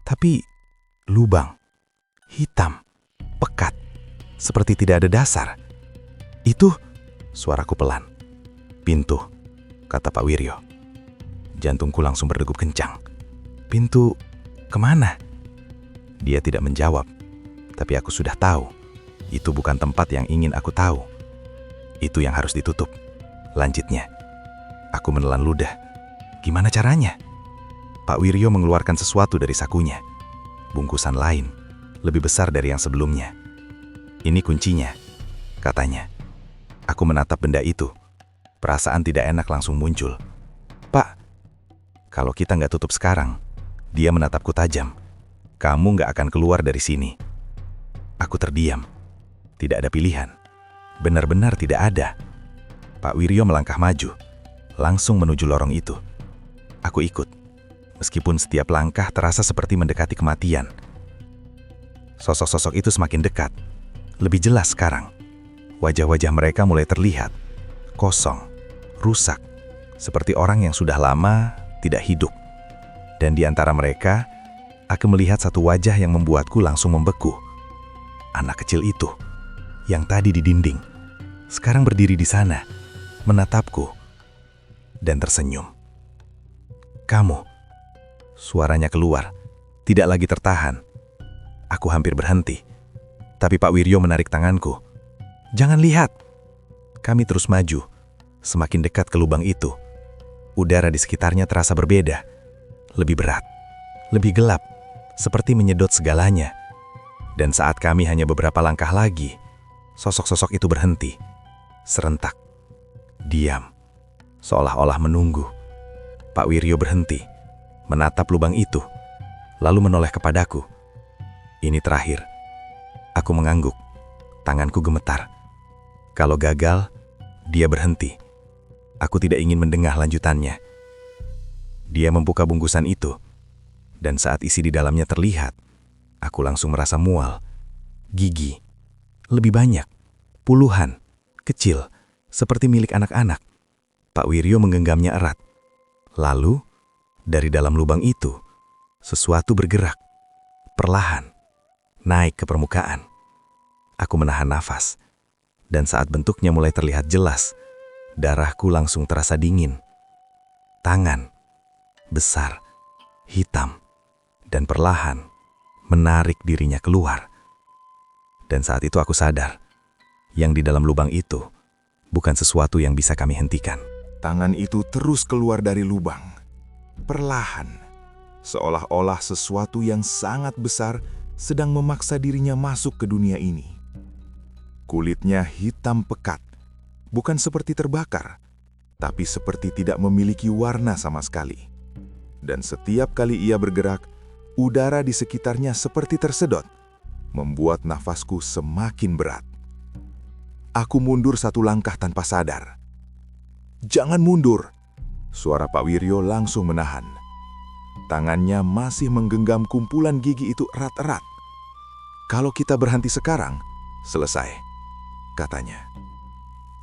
tapi lubang. Hitam, pekat, seperti tidak ada dasar. "Itu," suaraku pelan. "Pintu," kata Pak Wiryo. Jantungku langsung berdegup kencang. "Pintu kemana?" Dia tidak menjawab, tapi aku sudah tahu. Itu bukan tempat yang ingin aku tahu. Itu yang harus ditutup. Lanjutnya, aku menelan ludah. Gimana caranya? Pak Wiryo mengeluarkan sesuatu dari sakunya. Bungkusan lain, lebih besar dari yang sebelumnya. "Ini kuncinya," katanya. Aku menatap benda itu. Perasaan tidak enak langsung muncul. "Pak, kalau kita nggak tutup sekarang," dia menatapku tajam, "kamu nggak akan keluar dari sini." Aku terdiam. Tidak ada pilihan. Benar-benar tidak ada. Pak Wiryo melangkah maju, langsung menuju lorong itu. Aku ikut, meskipun setiap langkah terasa seperti mendekati kematian. Sosok-sosok itu semakin dekat. Lebih jelas sekarang. Wajah-wajah mereka mulai terlihat. Kosong, rusak, seperti orang yang sudah lama tidak hidup. Dan di antara mereka, aku melihat satu wajah yang membuatku langsung membeku. Anak kecil itu, yang tadi di dinding, sekarang berdiri di sana, menatapku, dan tersenyum. "Kamu," suaranya keluar, tidak lagi tertahan. Aku hampir berhenti, tapi Pak Wiryo menarik tanganku. "Jangan lihat." Kami terus maju, semakin dekat ke lubang itu. Udara di sekitarnya terasa berbeda, lebih berat, lebih gelap, seperti menyedot segalanya. Dan saat kami hanya beberapa langkah lagi, sosok-sosok itu berhenti, serentak, diam, seolah-olah menunggu. Pak Wiryo berhenti, menatap lubang itu, lalu menoleh kepadaku. "Ini terakhir." Aku mengangguk, tanganku gemetar. Kalau gagal, dia berhenti. Aku tidak ingin mendengar lanjutannya. Dia membuka bungkusan itu, dan saat isi di dalamnya terlihat, aku langsung merasa mual. Gigi, lebih banyak, puluhan, kecil, seperti milik anak-anak. Pak Wiryo menggenggamnya erat. Lalu, dari dalam lubang itu, sesuatu bergerak, perlahan, naik ke permukaan. Aku menahan nafas. Dan saat bentuknya mulai terlihat jelas, darahku langsung terasa dingin. Tangan, besar, hitam, dan perlahan menarik dirinya keluar. Dan saat itu aku sadar, yang di dalam lubang itu bukan sesuatu yang bisa kami hentikan. Tangan itu terus keluar dari lubang. Perlahan, seolah-olah sesuatu yang sangat besar sedang memaksa dirinya masuk ke dunia ini. Kulitnya hitam pekat, bukan seperti terbakar, tapi seperti tidak memiliki warna sama sekali. Dan setiap kali ia bergerak, udara di sekitarnya seperti tersedot, membuat nafasku semakin berat. Aku mundur satu langkah tanpa sadar. "Jangan mundur!" Suara Pak Wiryo langsung menahan. Tangannya masih menggenggam kumpulan gigi itu erat-erat. "Kalau kita berhenti sekarang, selesai," katanya.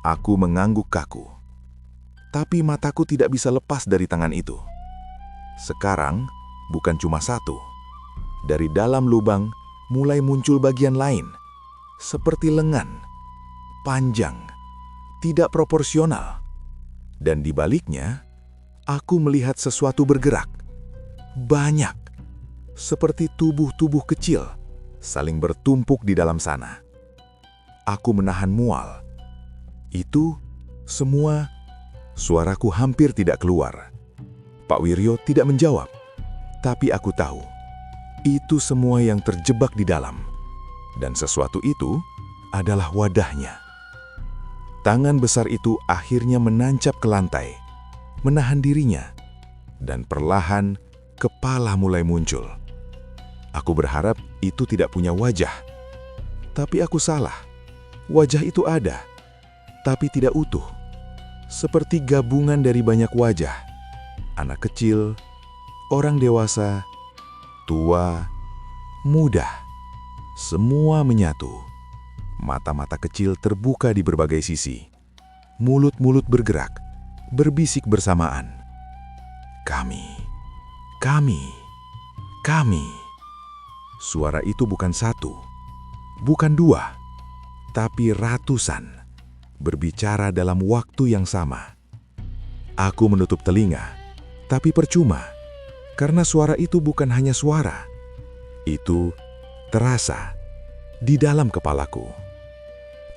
Aku mengangguk kaku. Tapi mataku tidak bisa lepas dari tangan itu. Sekarang, bukan cuma satu. Dari dalam lubang, mulai muncul bagian lain. Seperti lengan. Panjang. Tidak proporsional. Dan di baliknya, aku melihat sesuatu bergerak. Banyak. Seperti tubuh-tubuh kecil, saling bertumpuk di dalam sana. Aku menahan mual. Itu semua. Suaraku hampir tidak keluar. Pak Wiryo tidak menjawab. Tapi aku tahu, itu semua yang terjebak di dalam. Dan sesuatu itu adalah wadahnya. Tangan besar itu akhirnya menancap ke lantai, menahan dirinya. Dan perlahan, kepala mulai muncul. Aku berharap itu tidak punya wajah. Tapi aku salah. Wajah itu ada, tapi tidak utuh. Seperti gabungan dari banyak wajah. Anak kecil, orang dewasa, tua, muda. Semua menyatu. Mata-mata kecil terbuka di berbagai sisi. Mulut-mulut bergerak, berbisik bersamaan. Kami, kami, kami. Suara itu bukan satu, bukan dua, tapi ratusan. Berbicara dalam waktu yang sama. Aku menutup telinga, tapi percuma, karena suara itu bukan hanya suara. Itu terasa di dalam kepalaku.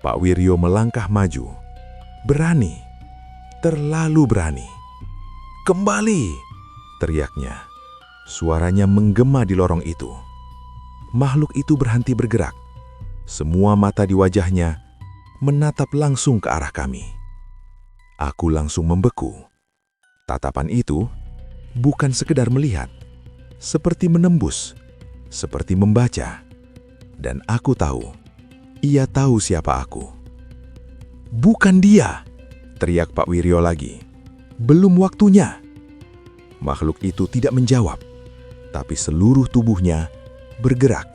Pak Wiryo melangkah maju, berani, terlalu berani. "Kembali!" teriaknya. Suaranya menggema di lorong itu. Makhluk itu berhenti bergerak. Semua mata di wajahnya menatap langsung ke arah kami. Aku langsung membeku. Tatapan itu bukan sekedar melihat, seperti menembus, seperti membaca. Dan aku tahu, ia tahu siapa aku. "Bukan dia!" teriak Pak Wiryo lagi. "Belum waktunya." Makhluk itu tidak menjawab, tapi seluruh tubuhnya bergerak,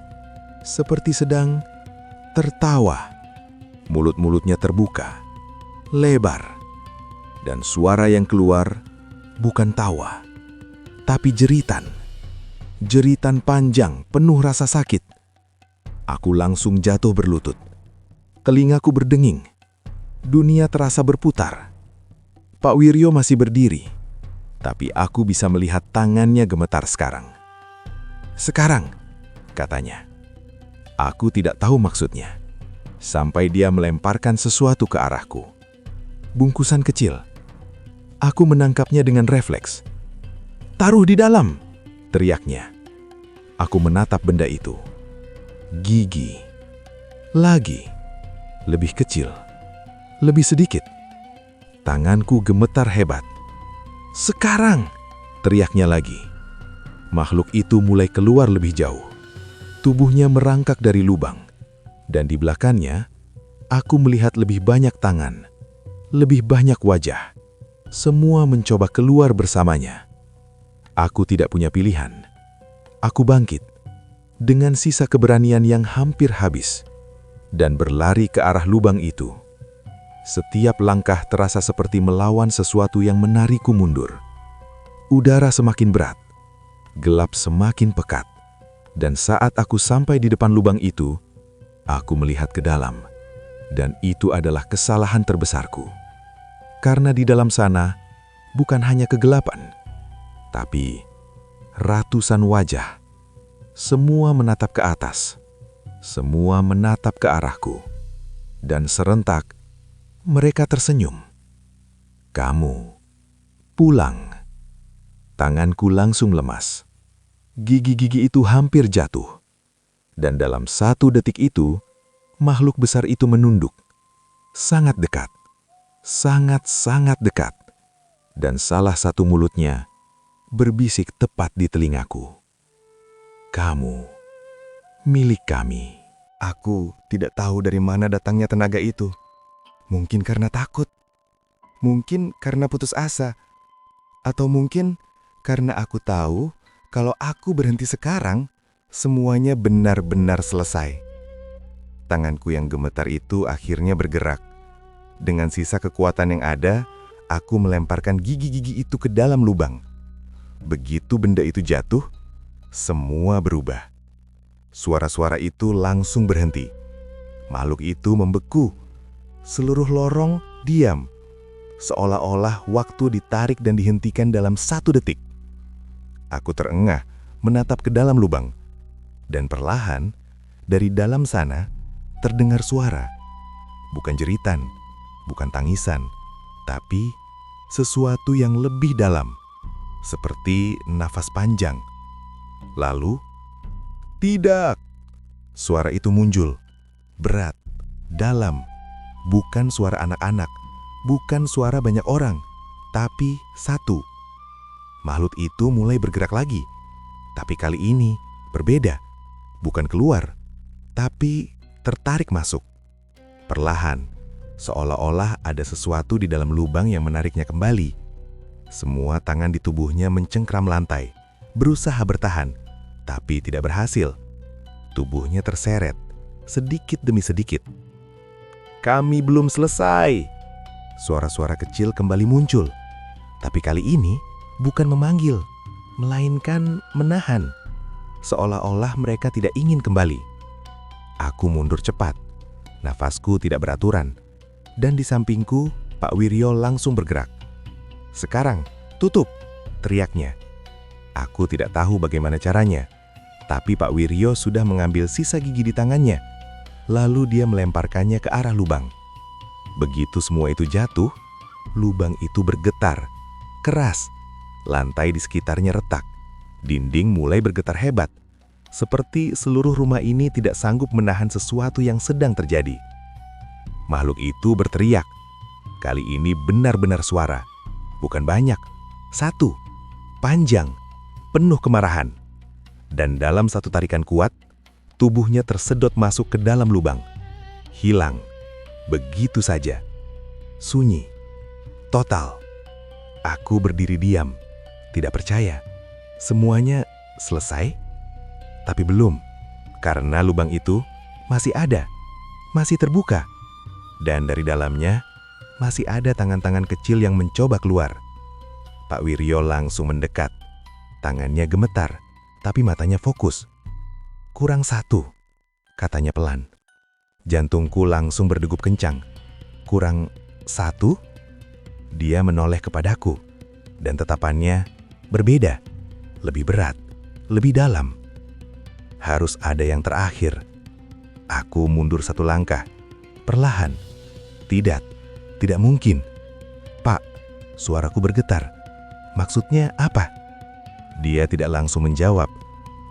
seperti sedang tertawa. Mulut-mulutnya terbuka, lebar, dan suara yang keluar bukan tawa, tapi jeritan. Jeritan panjang, penuh rasa sakit. Aku langsung jatuh berlutut. Telingaku berdenging. Dunia terasa berputar. Pak Wiryo masih berdiri, tapi aku bisa melihat tangannya gemetar sekarang. "Sekarang," katanya. Aku tidak tahu maksudnya. Sampai dia melemparkan sesuatu ke arahku. Bungkusan kecil. Aku menangkapnya dengan refleks. "Taruh di dalam!" teriaknya. Aku menatap benda itu. Gigi. Lagi. Lebih kecil. Lebih sedikit. Tanganku gemetar hebat. "Sekarang!" teriaknya lagi. Makhluk itu mulai keluar lebih jauh. Tubuhnya merangkak dari lubang. Dan di belakangnya, aku melihat lebih banyak tangan, lebih banyak wajah. Semua mencoba keluar bersamanya. Aku tidak punya pilihan. Aku bangkit, dengan sisa keberanian yang hampir habis, dan berlari ke arah lubang itu. Setiap langkah terasa seperti melawan sesuatu yang menarikku mundur. Udara semakin berat, gelap semakin pekat, dan saat aku sampai di depan lubang itu, aku melihat ke dalam, dan itu adalah kesalahan terbesarku. Karena di dalam sana bukan hanya kegelapan, tapi ratusan wajah. Semua menatap ke atas, semua menatap ke arahku, dan serentak mereka tersenyum. "Kamu pulang." Tanganku langsung lemas. Gigi-gigi itu hampir jatuh. Dan dalam 1 detik itu, makhluk besar itu menunduk. Sangat dekat. Sangat-sangat dekat. Dan salah satu mulutnya berbisik tepat di telingaku. Kamu, milik kami. Aku tidak tahu dari mana datangnya tenaga itu. Mungkin karena takut. Mungkin karena putus asa. Atau mungkin karena aku tahu kalau aku berhenti sekarang, semuanya benar-benar selesai. Tanganku yang gemetar itu akhirnya bergerak. Dengan sisa kekuatan yang ada, aku melemparkan gigi-gigi itu ke dalam lubang. Begitu benda itu jatuh, semua berubah. Suara-suara itu langsung berhenti. Makhluk itu membeku. Seluruh lorong diam. Seolah-olah waktu ditarik dan dihentikan dalam 1 detik. Aku terengah menatap ke dalam lubang. Dan perlahan, dari dalam sana, terdengar suara. Bukan jeritan, bukan tangisan, tapi sesuatu yang lebih dalam. Seperti nafas panjang. Lalu, tidak! Suara itu muncul. Berat, dalam. Bukan suara anak-anak, bukan suara banyak orang, tapi satu. Makhluk itu mulai bergerak lagi. Tapi kali ini berbeda. Bukan keluar, tapi tertarik masuk. Perlahan, seolah-olah ada sesuatu di dalam lubang yang menariknya kembali. Semua tangan di tubuhnya mencengkram lantai, berusaha bertahan, tapi tidak berhasil. Tubuhnya terseret, sedikit demi sedikit. Kami belum selesai. Suara-suara kecil kembali muncul. Tapi kali ini bukan memanggil, melainkan menahan. Seolah-olah mereka tidak ingin kembali. Aku mundur cepat. Nafasku tidak beraturan. Dan di sampingku, Pak Wiryo langsung bergerak. Sekarang, tutup, teriaknya. Aku tidak tahu bagaimana caranya. Tapi Pak Wiryo sudah mengambil sisa gigi di tangannya. Lalu dia melemparkannya ke arah lubang. Begitu semua itu jatuh, lubang itu bergetar, keras. Lantai di sekitarnya retak. Dinding mulai bergetar hebat. Seperti seluruh rumah ini tidak sanggup menahan sesuatu yang sedang terjadi. Makhluk itu berteriak. Kali ini benar-benar suara. Bukan banyak. 1. Panjang. Penuh kemarahan. Dan dalam satu tarikan kuat, tubuhnya tersedot masuk ke dalam lubang. Hilang. Begitu saja. Sunyi. Total. Aku berdiri diam. Tidak percaya. Semuanya selesai? Tapi belum. Karena lubang itu masih ada. Masih terbuka. Dan dari dalamnya masih ada tangan-tangan kecil yang mencoba keluar. Pak Wiryo langsung mendekat. Tangannya gemetar, tapi matanya fokus. Kurang 1, katanya pelan. Jantungku langsung berdegup kencang. Kurang 1? Dia menoleh kepadaku, dan tatapannya berbeda, lebih berat, lebih dalam. Harus ada yang terakhir. Aku mundur 1 langkah, perlahan. Tidak mungkin. Pak, suaraku bergetar. Maksudnya apa? Dia tidak langsung menjawab,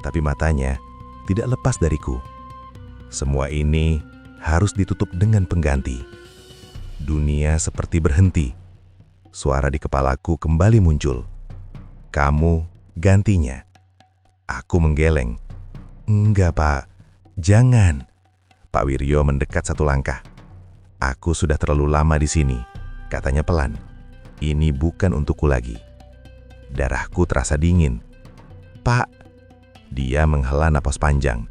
tapi matanya tidak lepas dariku. Semua ini harus ditutup dengan pengganti. Dunia seperti berhenti. Suara di kepalaku kembali muncul. Kamu gantinya. Aku menggeleng. Enggak, Pak. Jangan. Pak Wiryo mendekat 1 langkah. Aku sudah terlalu lama di sini, katanya pelan. Ini bukan untukku lagi. Darahku terasa dingin. Pak. Dia menghela napas panjang.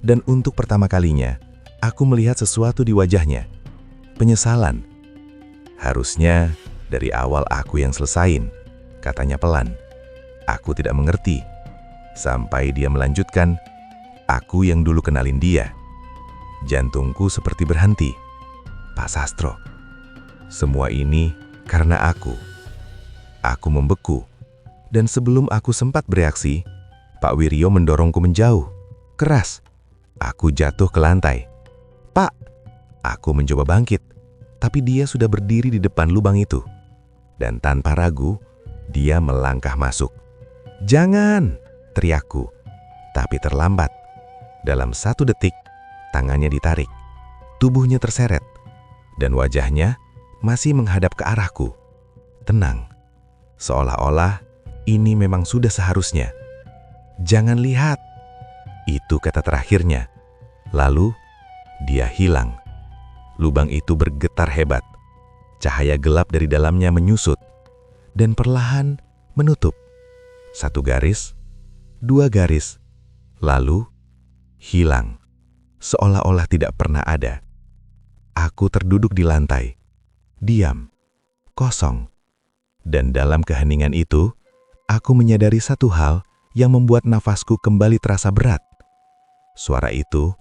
Dan untuk pertama kalinya, aku melihat sesuatu di wajahnya. Penyesalan. Harusnya dari awal aku yang selesain, katanya pelan. Aku tidak mengerti. Sampai dia melanjutkan, aku yang dulu kenalin dia. Jantungku seperti berhenti. Pak Sastro, semua ini karena aku. Aku membeku. Dan sebelum aku sempat bereaksi, Pak Wiryo mendorongku menjauh, keras. Aku jatuh ke lantai. Pak! Aku mencoba bangkit, tapi dia sudah berdiri di depan lubang itu. Dan tanpa ragu, dia melangkah masuk. Jangan! Teriakku. Tapi terlambat. Dalam 1 detik, tangannya ditarik. tubuhnya terseret, dan wajahnya masih menghadap ke arahku. Tenang, seolah-olah ini memang sudah seharusnya. Jangan lihat. Itu kata terakhirnya. Lalu, dia hilang. Lubang itu bergetar hebat. Cahaya gelap dari dalamnya menyusut, dan perlahan menutup. 1 garis, 2 garis, lalu hilang. Seolah-olah tidak pernah ada. Aku terduduk di lantai, diam, kosong. Dan dalam keheningan itu, aku menyadari satu hal yang membuat nafasku kembali terasa berat. Suara itu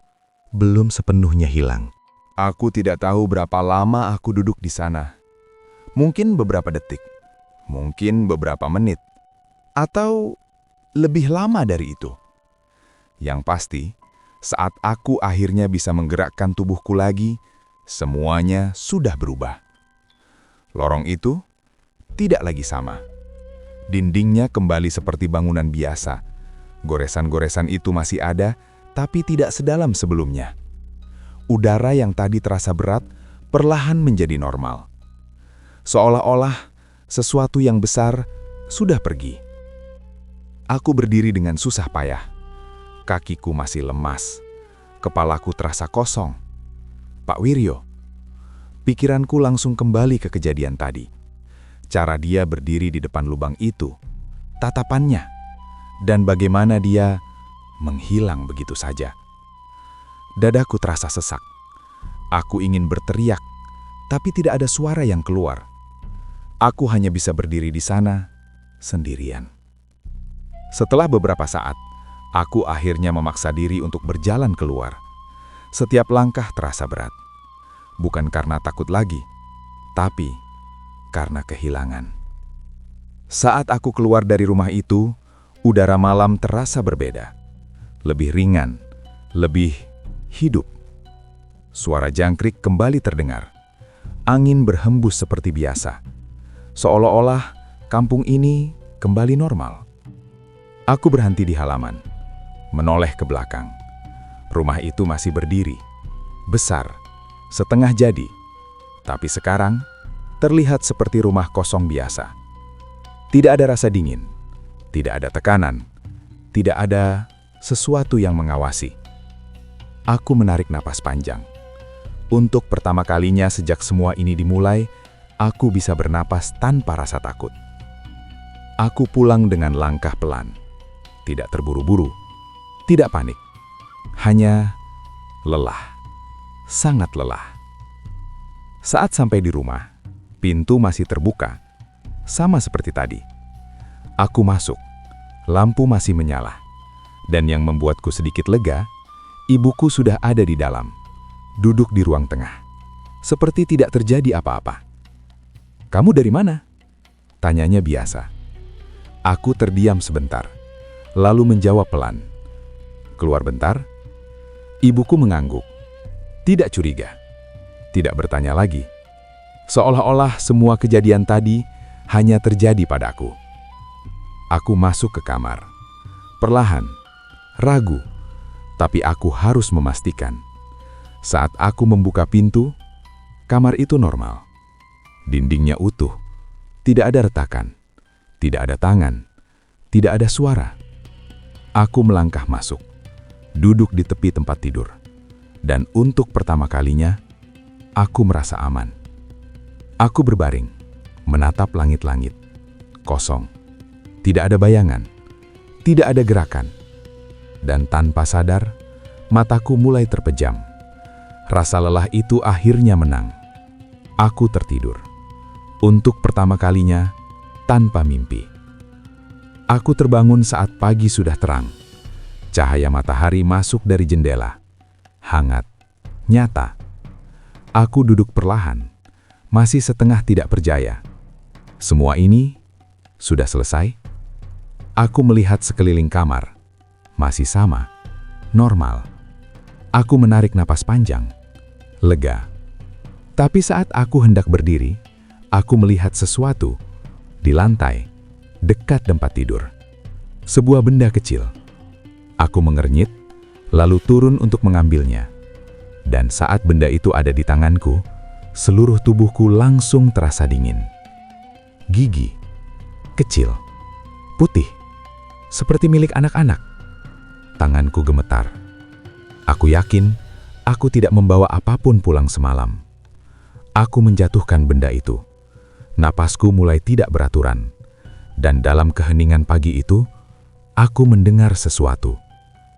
belum sepenuhnya hilang. Aku tidak tahu berapa lama aku duduk di sana. Mungkin beberapa detik, mungkin beberapa menit, atau lebih lama dari itu. Yang pasti, saat aku akhirnya bisa menggerakkan tubuhku lagi, semuanya sudah berubah. Lorong itu tidak lagi sama. Dindingnya kembali seperti bangunan biasa. Goresan-goresan itu masih ada, tapi tidak sedalam sebelumnya. Udara yang tadi terasa berat perlahan menjadi normal. Seolah-olah sesuatu yang besar sudah pergi. Aku berdiri dengan susah payah. Kakiku masih lemas. Kepalaku terasa kosong. Pak Wiryo. Pikiranku langsung kembali ke kejadian tadi. Cara dia berdiri di depan lubang itu, tatapannya, dan bagaimana dia menghilang begitu saja. Dadaku terasa sesak. Aku ingin berteriak, tapi tidak ada suara yang keluar. Aku hanya bisa berdiri di sana, sendirian. Setelah beberapa saat, aku akhirnya memaksa diri untuk berjalan keluar. Setiap langkah terasa berat. Bukan karena takut lagi, tapi karena kehilangan. Saat aku keluar dari rumah itu, udara malam terasa berbeda. Lebih ringan, lebih hidup. Suara jangkrik kembali terdengar. Angin berhembus seperti biasa. Seolah-olah kampung ini kembali normal. Aku berhenti di halaman, menoleh ke belakang. Rumah itu masih berdiri, besar, setengah jadi. Tapi sekarang, terlihat seperti rumah kosong biasa. Tidak ada rasa dingin, tidak ada tekanan, tidak ada sesuatu yang mengawasi. Aku menarik napas panjang. Untuk pertama kalinya sejak semua ini dimulai, aku bisa bernapas tanpa rasa takut. Aku pulang dengan langkah pelan. Tidak terburu-buru, tidak panik. Hanya lelah, sangat lelah. Saat sampai di rumah, pintu masih terbuka, sama seperti tadi. Aku masuk, lampu masih menyala. Dan yang membuatku sedikit lega, ibuku sudah ada di dalam, duduk di ruang tengah. Seperti tidak terjadi apa-apa. "Kamu dari mana?" tanyanya biasa. Aku terdiam sebentar, lalu menjawab pelan. "Keluar bentar." Ibuku mengangguk. Tidak curiga, tidak bertanya lagi. Seolah-olah semua kejadian tadi hanya terjadi padaku. Aku masuk ke kamar. Perlahan, ragu, tapi aku harus memastikan. Saat aku membuka pintu, kamar itu normal. Dindingnya utuh, tidak ada retakan, tidak ada tangan, tidak ada suara. Aku melangkah masuk, duduk di tepi tempat tidur, dan untuk pertama kalinya, aku merasa aman. Aku berbaring, menatap langit-langit, kosong, tidak ada bayangan, tidak ada gerakan, dan tanpa sadar, mataku mulai terpejam. Rasa lelah itu akhirnya menang. Aku tertidur, untuk pertama kalinya, tanpa mimpi. Aku terbangun saat pagi sudah terang. Cahaya matahari masuk dari jendela, hangat, nyata. Aku duduk perlahan, masih setengah tidak percaya. Semua ini sudah selesai. Aku melihat sekeliling kamar, masih sama, normal. Aku menarik napas panjang, lega. Tapi saat aku hendak berdiri, aku melihat sesuatu di lantai, dekat tempat tidur. Sebuah benda kecil. Aku mengernyit, lalu turun untuk mengambilnya. Dan saat benda itu ada di tanganku, seluruh tubuhku langsung terasa dingin. Gigi, kecil, putih, seperti milik anak-anak. Tanganku gemetar. Aku yakin aku tidak membawa apapun pulang semalam. Aku menjatuhkan benda itu. Napasku mulai tidak beraturan. Dan dalam keheningan pagi itu, aku mendengar sesuatu.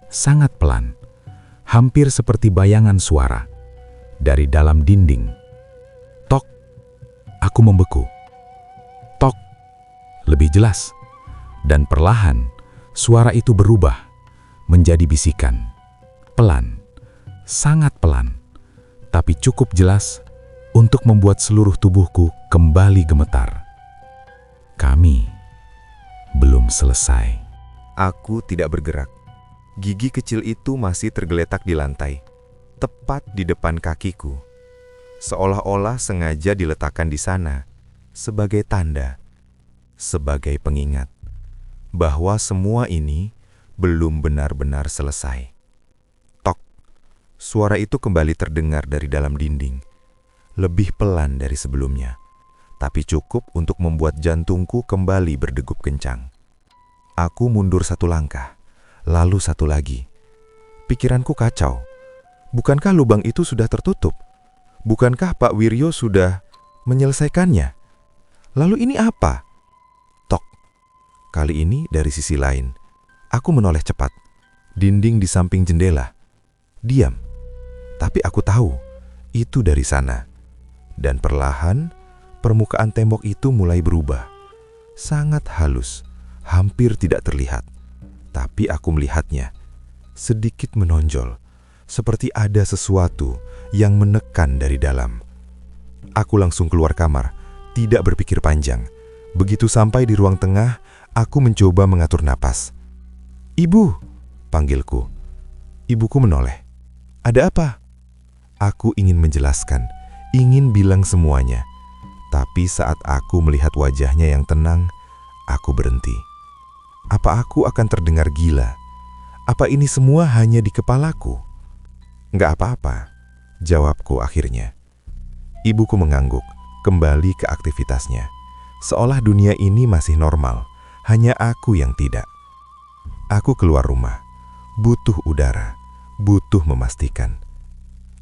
Sangat pelan, hampir seperti bayangan suara. Dari dalam dinding. Tok, aku membeku. Tok, lebih jelas. Dan perlahan, suara itu berubah menjadi bisikan. Pelan. Sangat pelan, tapi cukup jelas untuk membuat seluruh tubuhku kembali gemetar. Kami belum selesai. Aku tidak bergerak. Gigi kecil itu masih tergeletak di lantai, tepat di depan kakiku. Seolah-olah sengaja diletakkan di sana sebagai tanda, sebagai pengingat bahwa semua ini belum benar-benar selesai. Suara itu kembali terdengar dari dalam dinding, lebih pelan dari sebelumnya, tapi cukup untuk membuat jantungku kembali berdegup kencang. Aku mundur satu langkah, lalu satu lagi. Pikiranku kacau. Bukankah lubang itu sudah tertutup? Bukankah Pak Wiryo sudah menyelesaikannya? Lalu ini apa? Tok. Kali ini dari sisi lain. Aku menoleh cepat. Dinding di samping jendela. Diam. Tapi aku tahu, itu dari sana. Dan perlahan, permukaan tembok itu mulai berubah. Sangat halus, hampir tidak terlihat. Tapi aku melihatnya, sedikit menonjol, seperti ada sesuatu yang menekan dari dalam. Aku langsung keluar kamar, tidak berpikir panjang. Begitu sampai di ruang tengah, aku mencoba mengatur napas. "Ibu," panggilku. Ibuku menoleh. "Ada apa?" Aku ingin menjelaskan, ingin bilang semuanya. Tapi saat aku melihat wajahnya yang tenang, aku berhenti. Apa aku akan terdengar gila? Apa ini semua hanya di kepalaku? "Nggak apa-apa," jawabku akhirnya. Ibuku mengangguk, kembali ke aktivitasnya. Seolah dunia ini masih normal, hanya aku yang tidak. Aku keluar rumah, butuh udara, butuh memastikan.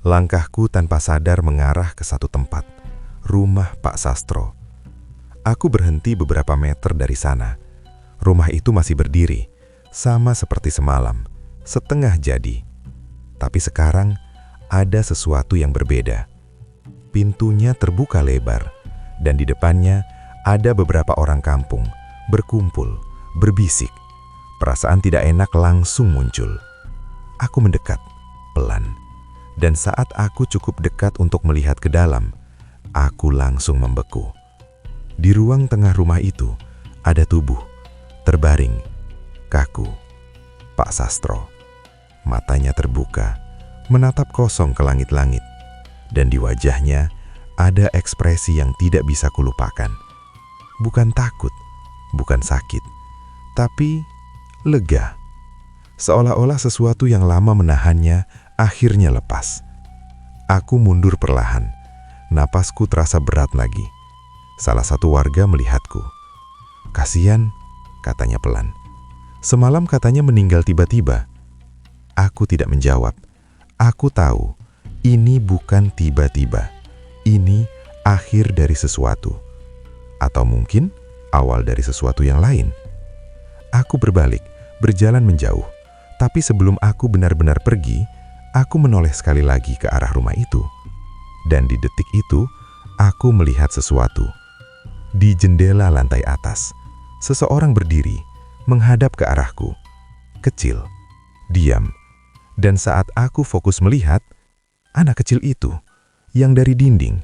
Langkahku tanpa sadar mengarah ke satu tempat, rumah Pak Sastro. Aku berhenti beberapa meter dari sana. Rumah itu masih berdiri, sama seperti semalam, setengah jadi. Tapi sekarang ada sesuatu yang berbeda. Pintunya terbuka lebar, dan di depannya ada beberapa orang kampung, berkumpul, berbisik. Perasaan tidak enak langsung muncul. Aku mendekat, pelan. Dan saat aku cukup dekat untuk melihat ke dalam, aku langsung membeku. Di ruang tengah rumah itu, ada tubuh, terbaring, kaku. Pak Sastro. Matanya terbuka, menatap kosong ke langit-langit. Dan di wajahnya, ada ekspresi yang tidak bisa kulupakan. Bukan takut, bukan sakit, tapi lega. Seolah-olah sesuatu yang lama menahannya akhirnya lepas. Aku mundur perlahan. Napasku terasa berat lagi. Salah satu warga melihatku. "Kasian," katanya pelan. "Semalam katanya meninggal tiba-tiba." Aku tidak menjawab. Aku tahu, ini bukan tiba-tiba. Ini akhir dari sesuatu. Atau mungkin awal dari sesuatu yang lain. Aku berbalik, berjalan menjauh. Tapi sebelum aku benar-benar pergi, aku menoleh sekali lagi ke arah rumah itu. Dan di detik itu, aku melihat sesuatu. Di jendela lantai atas, seseorang berdiri, menghadap ke arahku. Kecil, diam. Dan saat aku fokus melihat, anak kecil itu, yang dari dinding,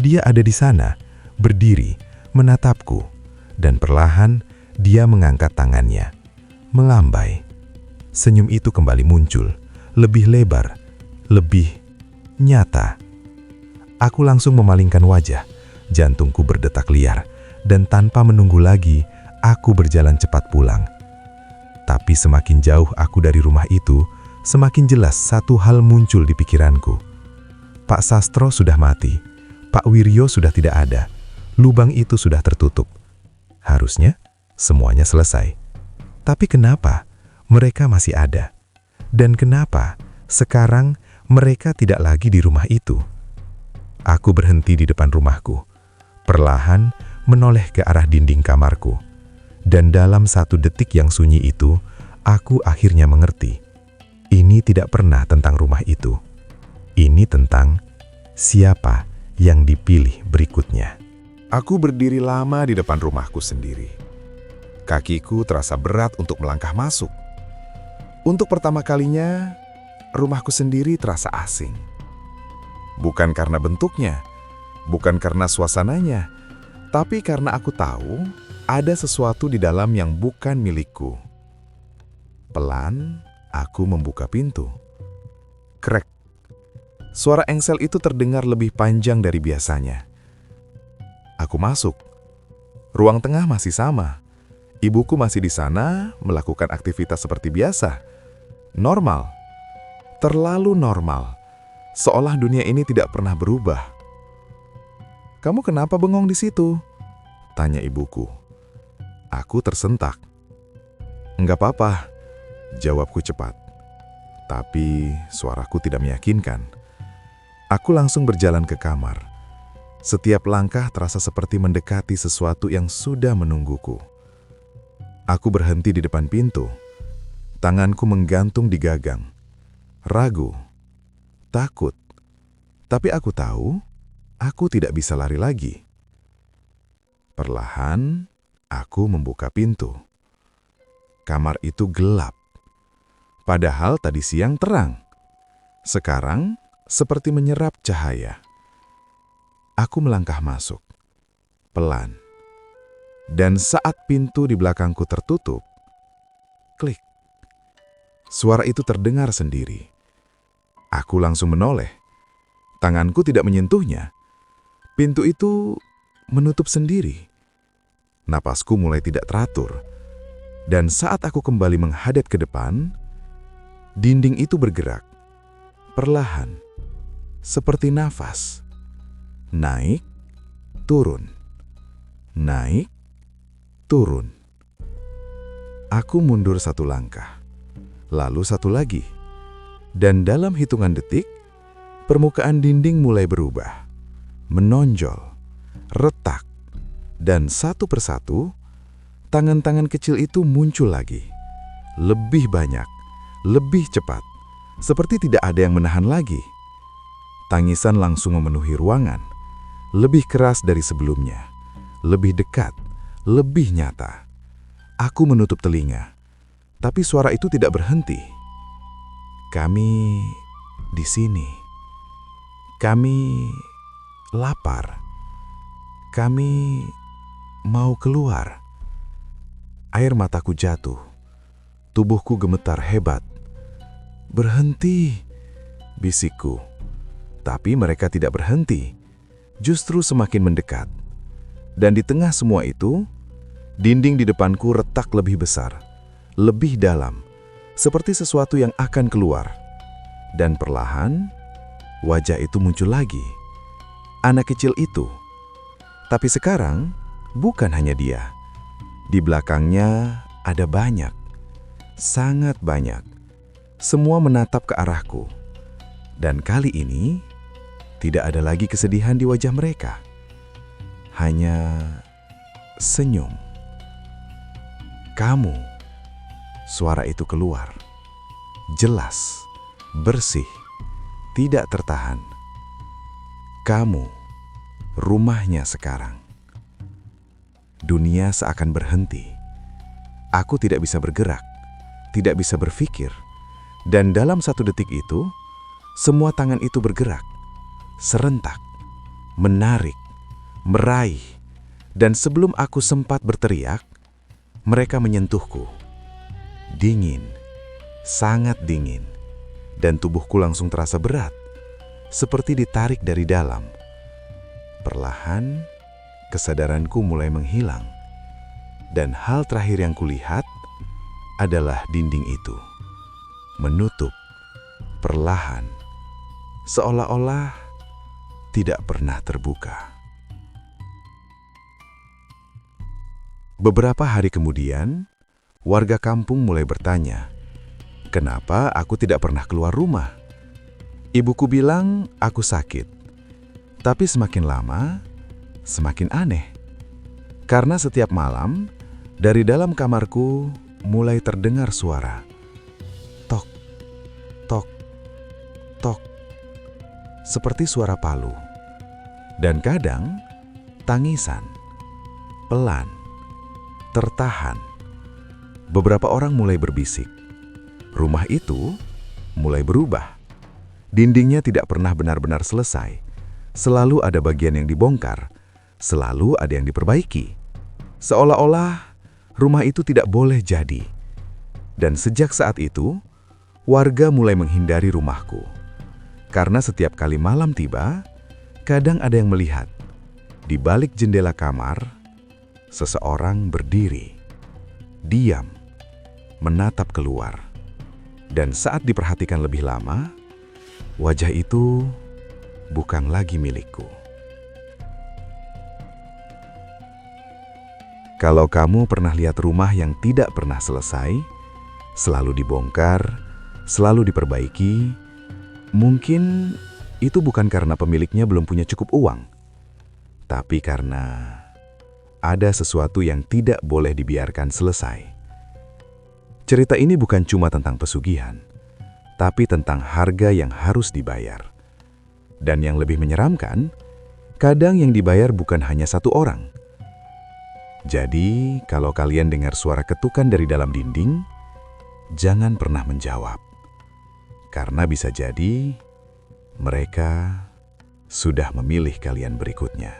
dia ada di sana, berdiri, menatapku. Dan perlahan, dia mengangkat tangannya, melambai. Senyum itu kembali muncul, lebih lebar, lebih nyata. Aku langsung memalingkan wajah, jantungku berdetak liar, dan tanpa menunggu lagi, aku berjalan cepat pulang. Tapi semakin jauh aku dari rumah itu, semakin jelas satu hal muncul di pikiranku. Pak Sastro sudah mati, Pak Wiryo sudah tidak ada, lubang itu sudah tertutup. Harusnya semuanya selesai. Tapi kenapa mereka masih ada? Dan kenapa sekarang mereka tidak lagi di rumah itu? Aku berhenti di depan rumahku, perlahan menoleh ke arah dinding kamarku. Dan dalam 1 detik yang sunyi itu, aku akhirnya mengerti. Ini tidak pernah tentang rumah itu. Ini tentang siapa yang dipilih berikutnya. Aku berdiri lama di depan rumahku sendiri. Kakiku terasa berat untuk melangkah masuk. Untuk pertama kalinya, rumahku sendiri terasa asing. Bukan karena bentuknya, bukan karena suasananya, tapi karena aku tahu ada sesuatu di dalam yang bukan milikku. Pelan, aku membuka pintu. Krek. Suara engsel itu terdengar lebih panjang dari biasanya. Aku masuk. Ruang tengah masih sama. Ibuku masih di sana melakukan aktivitas seperti biasa. Normal. Terlalu normal. Seolah dunia ini tidak pernah berubah. "Kamu kenapa bengong di situ?" tanya ibuku. Aku tersentak. "Enggak apa-apa," jawabku cepat. Tapi suaraku tidak meyakinkan. Aku langsung berjalan ke kamar. Setiap langkah terasa seperti mendekati sesuatu yang sudah menungguku. Aku berhenti di depan pintu. Tanganku menggantung di gagang. Ragu, takut. Tapi aku tahu, aku tidak bisa lari lagi. Perlahan, aku membuka pintu. Kamar itu gelap. Padahal tadi siang terang. Sekarang, seperti menyerap cahaya. Aku melangkah masuk, pelan. Dan saat pintu di belakangku tertutup, klik. Suara itu terdengar sendiri. Aku langsung menoleh. Tanganku tidak menyentuhnya. Pintu itu menutup sendiri. Napasku mulai tidak teratur. Dan saat aku kembali menghadap ke depan, dinding itu bergerak. Perlahan, seperti nafas. Naik, turun. Naik, turun. Aku mundur 1 langkah. Lalu 1 lagi. Dan dalam hitungan detik, permukaan dinding mulai berubah. Menonjol, retak. Dan satu persatu, tangan-tangan kecil itu muncul lagi. Lebih banyak, lebih cepat. Seperti tidak ada yang menahan lagi. Tangisan langsung memenuhi ruangan. Lebih keras dari sebelumnya. Lebih dekat, lebih nyata. Aku menutup telinga. Tapi suara itu tidak berhenti. "Kami di sini. Kami lapar. Kami mau keluar." Air mataku jatuh. Tubuhku gemetar hebat. "Berhenti," bisikku. Tapi mereka tidak berhenti. Justru semakin mendekat. Dan di tengah semua itu, dinding di depanku retak lebih besar, lebih dalam, seperti sesuatu yang akan keluar. Dan perlahan, wajah itu muncul lagi. Anak kecil itu. Tapi sekarang, bukan hanya dia. Di belakangnya ada banyak, sangat banyak. Semua menatap ke arahku. Dan kali ini, tidak ada lagi kesedihan di wajah mereka. Hanya senyum. "Kamu," suara itu keluar. Jelas, bersih, tidak tertahan. "Kamu, rumahnya sekarang." Dunia seakan berhenti. Aku tidak bisa bergerak, tidak bisa berpikir. Dan dalam 1 detik itu, semua tangan itu bergerak. Serentak, menarik, meraih. Dan sebelum aku sempat berteriak, mereka menyentuhku. Dingin, sangat dingin. Dan tubuhku langsung terasa berat, seperti ditarik dari dalam. Perlahan, kesadaranku mulai menghilang. Dan hal terakhir yang kulihat adalah dinding itu. Menutup, perlahan. Seolah-olah tidak pernah terbuka. Beberapa hari kemudian, warga kampung mulai bertanya, "Kenapa aku tidak pernah keluar rumah?" Ibuku bilang aku sakit. Tapi semakin lama, semakin aneh. Karena setiap malam, dari dalam kamarku mulai terdengar suara. Tok, tok, tok. Seperti suara palu. Dan kadang, tangisan. Pelan. Tertahan. Beberapa orang mulai berbisik. Rumah itu mulai berubah. Dindingnya tidak pernah benar-benar selesai. Selalu ada bagian yang dibongkar. Selalu ada yang diperbaiki. Seolah-olah rumah itu tidak boleh jadi. Dan sejak saat itu, warga mulai menghindari rumahku. Karena setiap kali malam tiba, kadang ada yang melihat. Di balik jendela kamar, seseorang berdiri, diam, menatap keluar. Dan saat diperhatikan lebih lama, wajah itu bukan lagi milikku. Kalau kamu pernah lihat rumah yang tidak pernah selesai, selalu dibongkar, selalu diperbaiki, mungkin itu bukan karena pemiliknya belum punya cukup uang, tapi karena ada sesuatu yang tidak boleh dibiarkan selesai. Cerita ini bukan cuma tentang pesugihan, tapi tentang harga yang harus dibayar. Dan yang lebih menyeramkan, kadang yang dibayar bukan hanya satu orang. Jadi, kalau kalian dengar suara ketukan dari dalam dinding, jangan pernah menjawab. Karena bisa jadi mereka sudah memilih kalian berikutnya.